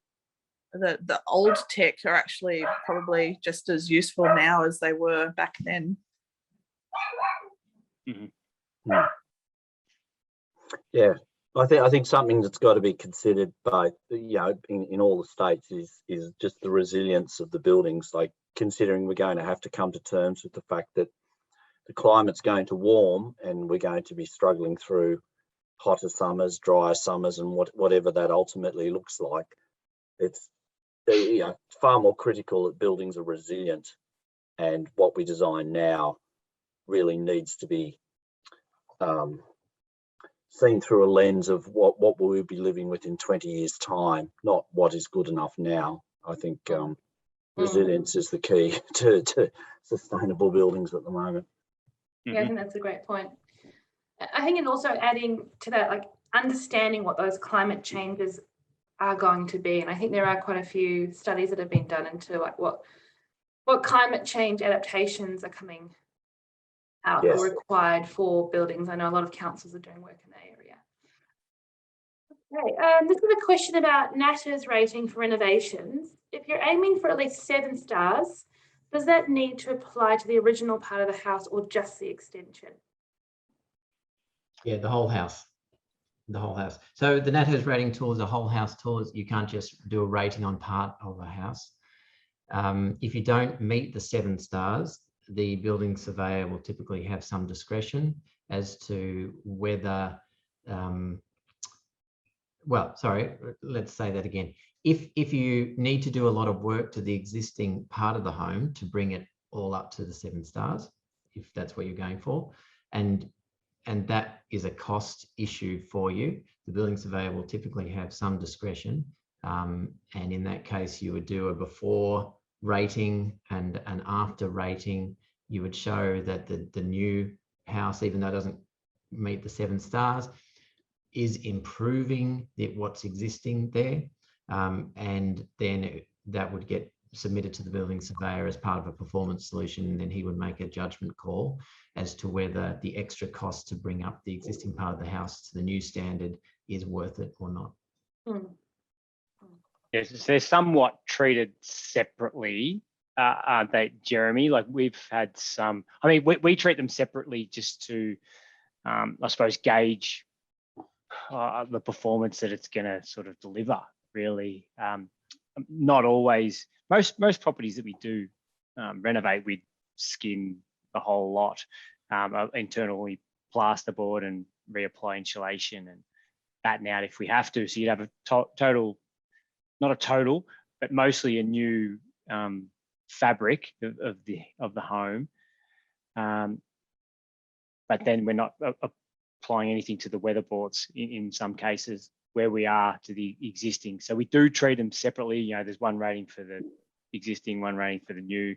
the old tech, are actually probably just as useful now as they were back then. Yeah, I think something that's got to be considered by, you know, in all the states is just the resilience of the buildings. Like, considering we're going to have to come to terms with the fact that the climate's going to warm and we're going to be struggling through hotter summers, drier summers, and whatever that ultimately looks like. It's, you know, far more critical that buildings are resilient, and what we design now really needs to be seen through a lens of what will we be living with in 20 years' time, not what is good enough now. I think resilience is the key to sustainable buildings at the moment. Yeah, I think that's a great point. I think, and also adding to that, like understanding what those climate changes are going to be. And I think there are quite a few studies that have been done into like what climate change adaptations are coming out or required for buildings. I know a lot of councils are doing work in that area. Okay, this is a question about NATA's rating for renovations. If you're aiming for at least 7 stars, does that need to apply to the original part of the house or just the extension? Yeah, the whole house. The whole house. So the NATA's rating tool is a whole house tool. You can't just do a rating on part of a house. If you don't meet the 7 stars, the building surveyor will typically have some discretion as to whether, well, sorry, let's say that again. If you need to do a lot of work to the existing part of the home to bring it all up to the 7 stars, if that's what you're going for, and that is a cost issue for you, the building surveyor will typically have some discretion. And in that case, you would do a before rating and an after rating. You would show that the new house, even though it doesn't meet the 7 stars, is improving what's existing there. And then that would get submitted to the building surveyor as part of a performance solution, and then he would make a judgment call as to whether the extra cost to bring up the existing part of the house to the new standard is worth it or not. Yes, they're somewhat treated separately, aren't they, Jeremy? Like we've had some, I mean, we treat them separately just to, I suppose, gauge the performance that it's going to sort of deliver, really. Not always, most properties that we do renovate, we skin the whole lot, internally plasterboard and reapply insulation and batten out if we have to. So you'd have a total, not a total, but mostly a new fabric of the home. But then we're not applying anything to the weatherboards in some cases where we are to the existing. So we do treat them separately. You know, there's one rating for the existing, one rating for the new.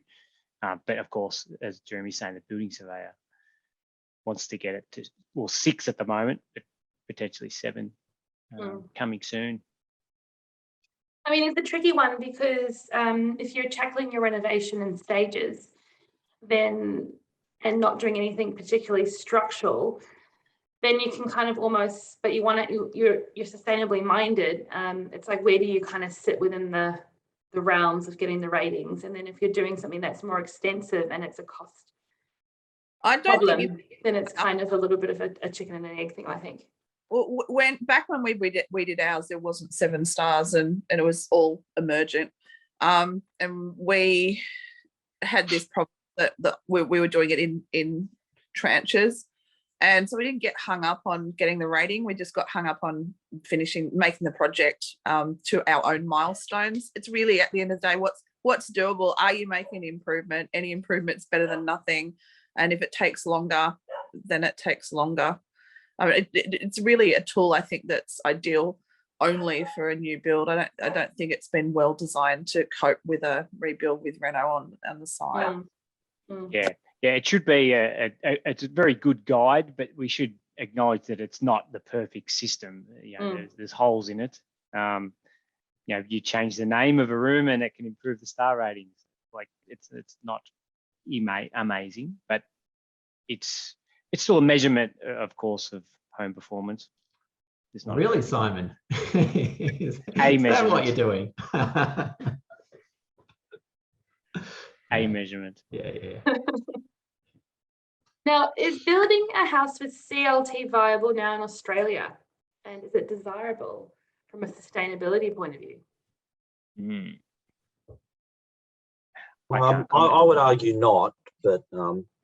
But of course, as Jeremy's saying, the building surveyor wants to get it to, well, 6 at the moment, but potentially 7 coming soon. I mean, it's a tricky one because if you're tackling your renovation in stages, then and not doing anything particularly structural, then you can kind of almost, but you want it, you're sustainably minded. It's like, where do you kind of sit within the realms of getting the ratings? And then if you're doing something that's more extensive and it's a cost problem, then it's kind of a little bit of a chicken and an egg thing, I think. Well, when we did ours, there wasn't 7 stars and it was all emergent. And we had this problem that we were doing it in tranches. And so we didn't get hung up on getting the rating. We just got hung up on making the project to our own milestones. It's really, at the end of the day, what's doable. Are you making an improvement? Any improvement's better than nothing. And if it takes longer, then it takes longer. I mean, it's really a tool, I think, that's ideal only for a new build. I don't think it's been well designed to cope with a rebuild with Reno on the side. Yeah, it should be it's a very good guide, but we should acknowledge that it's not the perfect system. You know, there's holes in it. You know, you change the name of a room and it can improve the star ratings. Like it's not amazing, but it's It's still a measurement, of course, of home performance. It's not Really, Simon? Is that measurement. what you're doing? A measurement. Yeah. Now, is building a house with CLT viable now in Australia? And is it desirable from a sustainability point of view? Mm. I would argue not, but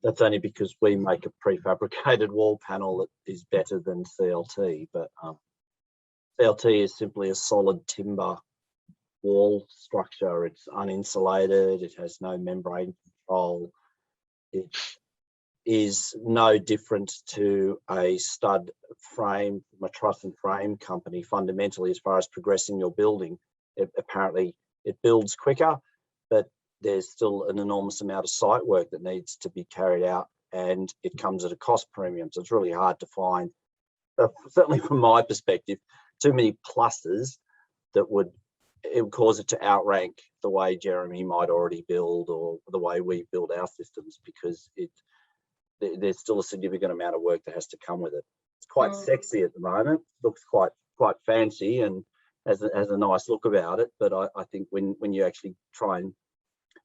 that's only because we make a prefabricated wall panel that is better than CLT. But CLT is simply a solid timber wall structure. It's uninsulated. It has no membrane control. It is no different to a stud frame, a truss and frame company. Fundamentally, as far as progressing your building, apparently it builds quicker, but there's still an enormous amount of site work that needs to be carried out, and it comes at a cost premium. So it's really hard to find, certainly from my perspective, too many pluses that would cause it to outrank the way Jeremy might already build or the way we build our systems, because there's still a significant amount of work that has to come with it. It's quite sexy at the moment, looks quite fancy and has a nice look about it. But I think when you actually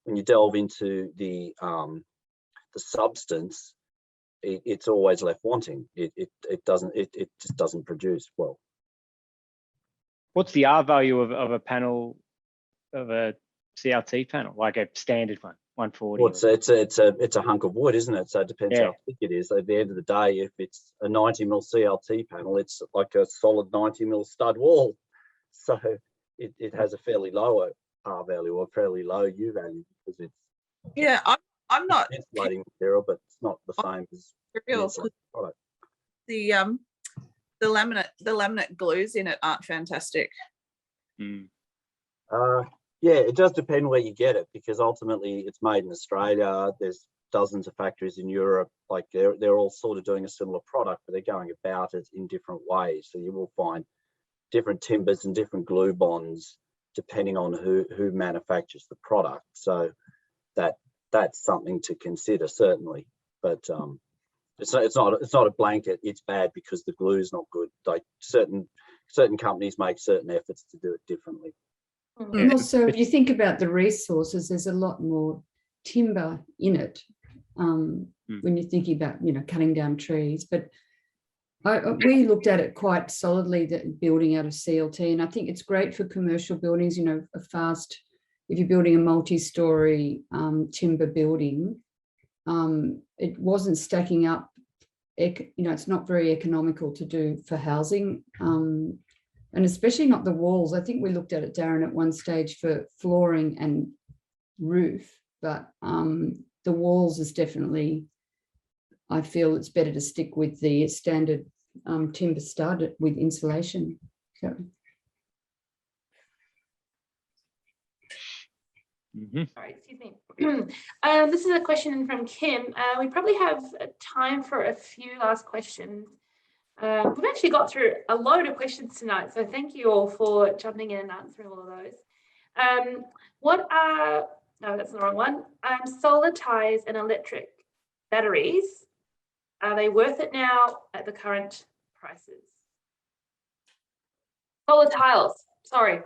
when you delve into the substance, it's always left wanting. It just doesn't produce well. What's the R value of a panel, of a CLT panel, like a standard one, 140? Well, it's a hunk of wood, isn't it? So it depends how thick it is. At the end of the day, if it's a 90 mil CLT panel, it's like a solid 90 mil stud wall. So it has a fairly low R value or fairly low U value, because it's I'm not insulating material, but it's not the same as product. The laminate glues in it aren't fantastic. Yeah, it does depend where you get it, because ultimately it's made in Australia. There's dozens of factories in Europe, like they're all sort of doing a similar product, but they're going about it in different ways. So you will find different timbers and different glue bonds depending on who manufactures the product. So that's something to consider, certainly. But it's not a blanket. It's bad because the glue is not good. Like certain companies make certain efforts to do it differently. And also, if you think about the resources, there's a lot more timber in it when you're thinking about, cutting down trees. But we looked at it quite solidly, that building out of CLT, and I think it's great for commercial buildings. If you're building a multi-story timber building, it wasn't stacking up. It's not very economical to do for housing. And especially not the walls. I think we looked at it, Darren, at one stage for flooring and roof, but the walls is definitely, I feel it's better to stick with the standard timber stud with insulation. So. Sorry, excuse me. This is a question from Kim. We probably have time for a few last questions. We've actually got through a load of questions tonight, so thank you all for jumping in and answering all of those. No, that's the wrong one. Solar ties and electric batteries, are they worth it now at the current prices? Solar tiles, sorry.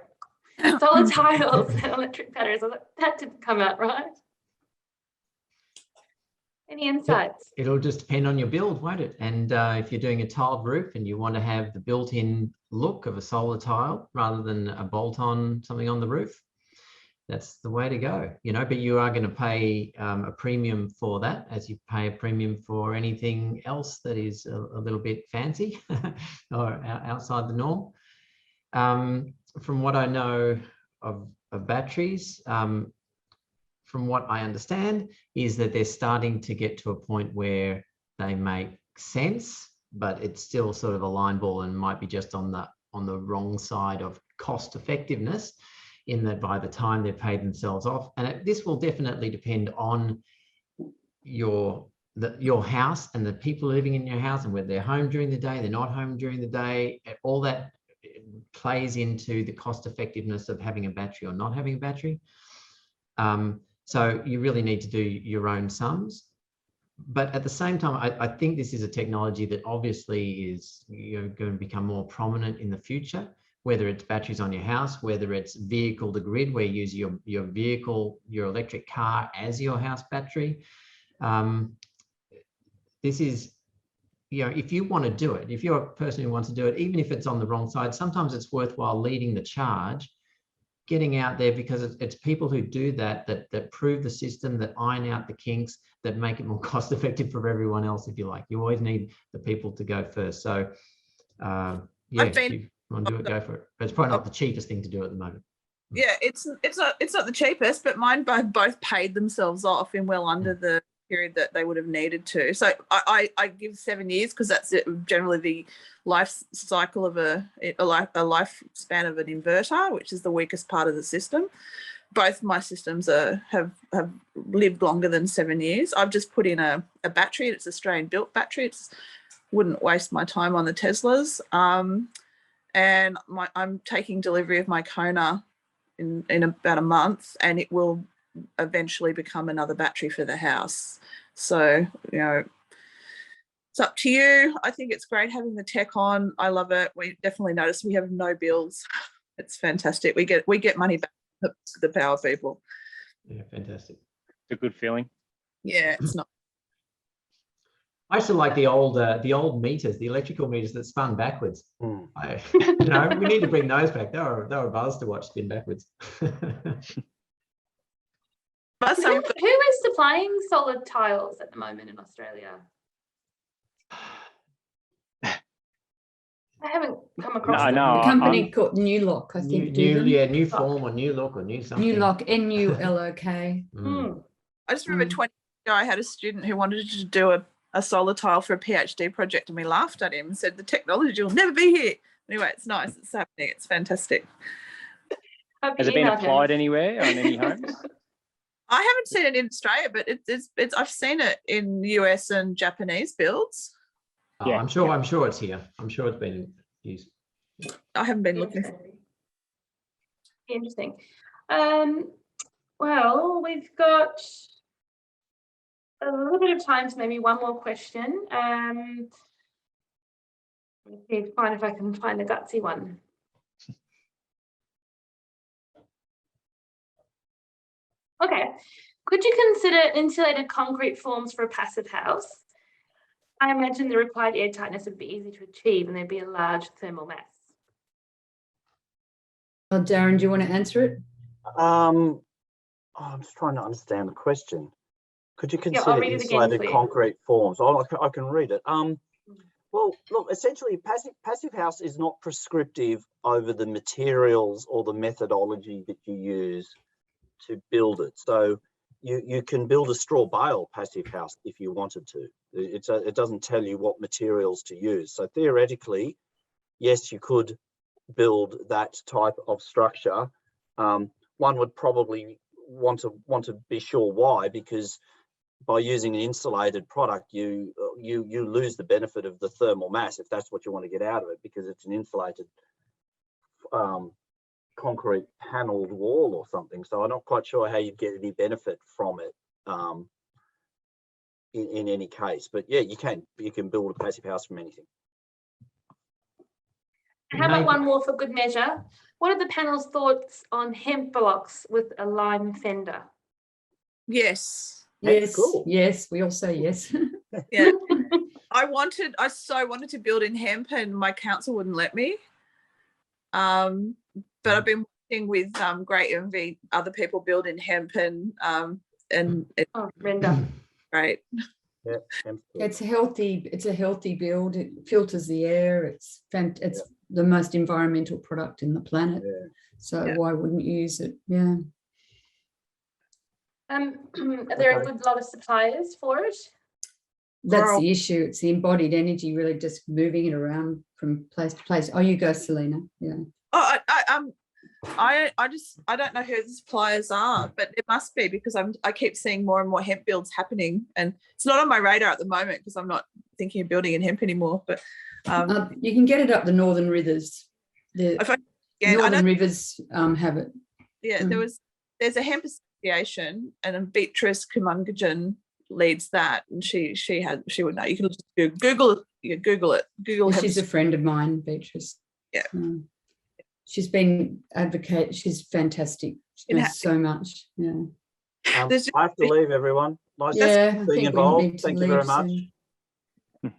Solar tiles and electric batteries, that didn't come out right. Any insights? It'll just depend on your build, won't it? And if you're doing a tiled roof and you want to have the built-in look of a solar tile rather than a bolt-on something on the roof, that's the way to go, but you are going to pay a premium for that, as you pay a premium for anything else that is a little bit fancy or outside the norm. From what I know of batteries, from what I understand, is that they're starting to get to a point where they make sense, but it's still sort of a line ball and might be just on the wrong side of cost effectiveness, in that by the time they've paid themselves off, and this will definitely depend on your house and the people living in your house, and whether they're home during the day, they're not home during the day, all that plays into the cost effectiveness of having a battery or not having a battery. So you really need to do your own sums. but at the same time, I think this is a technology that obviously is going to become more prominent in the future, whether it's batteries on your house, whether it's vehicle to grid, where you use your vehicle, your electric car as your house battery. This is, if you want to do it, if you're a person who wants to do it, even if it's on the wrong side, sometimes it's worthwhile leading the charge, getting out there, because it's people who do that prove the system, that iron out the kinks, that make it more cost effective for everyone else, if you like. You always need the people to go first. So if you want to do it, go for it. But it's probably not the cheapest thing to do at the moment. Yeah, it's not the cheapest, but mine both paid themselves off in well under the period that they would have needed to. So I give 7 years, because that's generally the life cycle of a lifespan of an inverter, which is the weakest part of the system. Both my systems have lived longer than 7 years. I've just put in a battery. It's Australian built battery. Wouldn't waste my time on the Teslas. And I'm taking delivery of my Kona in about a month, and it will eventually become another battery for the house. So, it's up to you. I think it's great having the tech on. I love it. We definitely notice we have no bills. It's fantastic. We get money back to the power people. Yeah, fantastic. It's a good feeling. Yeah, it's not. I used to like the old meters, the electrical meters that spun backwards. We need to bring those back. They were a buzz to watch spin backwards. Who is supplying solid tiles at the moment in Australia? I haven't come across them. A company called New Lock, I think. New Form or New Look or New something. New Lock, NULOK. I just remember 20 years ago, I had a student who wanted to do a solar tile for a PhD project, and we laughed at him and said, the technology will never be here. Anyway, it's nice. It's happening. It's fantastic. Has it been applied anywhere on any homes? I haven't seen it in Australia, but it's I've seen it in US and Japanese builds. Yeah, I'm sure it's here. I'm sure it's been used. I haven't been looking. Interesting. Well, we've got a little bit of time, so maybe one more question. Let's see if I can find a gutsy one. Okay. Could you consider insulated concrete forms for a passive house? I imagine the required air tightness would be easy to achieve, and there'd be a large thermal mass. Well, Darren, do you want to answer it? I'm just trying to understand the question. Could you consider insulated concrete forms? I can read it. Well, look, essentially, passive house is not prescriptive over the materials or the methodology that you use to build it. So you can build a straw bale passive house if you wanted to. It doesn't tell you what materials to use. So theoretically, yes, you could build that type of structure. One would probably want to be sure why, because by using an insulated product, you lose the benefit of the thermal mass, if that's what you want to get out of it, because it's an insulated concrete paneled wall or something. So I'm not quite sure how you'd get any benefit from it in any case. But yeah, you can build a passive house from anything. How about one more for good measure? What are the panel's thoughts on hemp blocks with a lime fender? Yes. Yes, cool. Yes, we all say yes. Yeah. I so wanted to build in hemp, and my council wouldn't let me. But I've been working with Great Envy, other people build in hemp, and render. Great. Yeah, It's a healthy build. It filters the air. It's the most environmental product in the planet. Yeah. So why wouldn't you use it? Yeah. Are there a good lot of suppliers for it? That's the issue. It's the embodied energy, really just moving it around from place to place. Oh, you go, Selena. Yeah. Oh, I don't know who the suppliers are, but it must be, because I keep seeing more and more hemp builds happening, and it's not on my radar at the moment because I'm not thinking of building in hemp anymore. But you can get it up the Northern Rivers. Northern Rivers have it. Yeah, there's a hemp association, and Beatrice Kumungajan leads that, and she would know. You can just Google it. Google. She's a friend of mine, Beatrice. Yeah. She's been advocate. She's fantastic. She knows so much. Yeah. I have to leave, everyone. Nice Yeah. being involved. Thank you very much. Soon.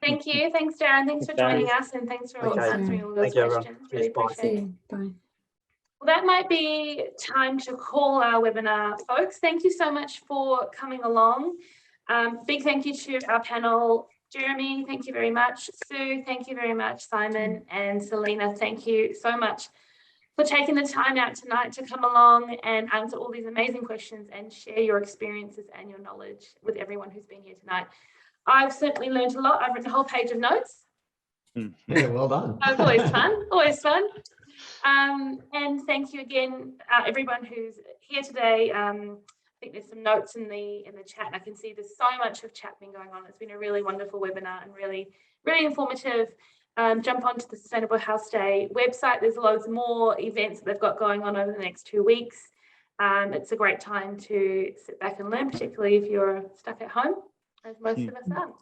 Thank you. Thanks, Darren. Thanks for joining us, and thanks for answering all those Thank you, everyone. questions. Really Cheers, bye. appreciate it. See you. Bye. Well, that might be time to call our webinar, folks. Thank you so much for coming along. Big thank you to our panel. Jeremy, thank you very much. Sue, thank you very much. Simon and Selena, thank you so much for taking the time out tonight to come along and answer all these amazing questions and share your experiences and your knowledge with everyone who's been here tonight. I've certainly learned a lot. I've written a whole page of notes. Yeah, well done. It's always fun, always fun. And thank you again, everyone who's here today. I think there's some notes in the chat, and I can see there's so much of chat been going on. It's been a really wonderful webinar and really, really informative. Jump onto the Sustainable House Day website. There's loads more events that they've got going on over the next 2 weeks. It's a great time to sit back and learn, particularly if you're stuck at home, as most of us are.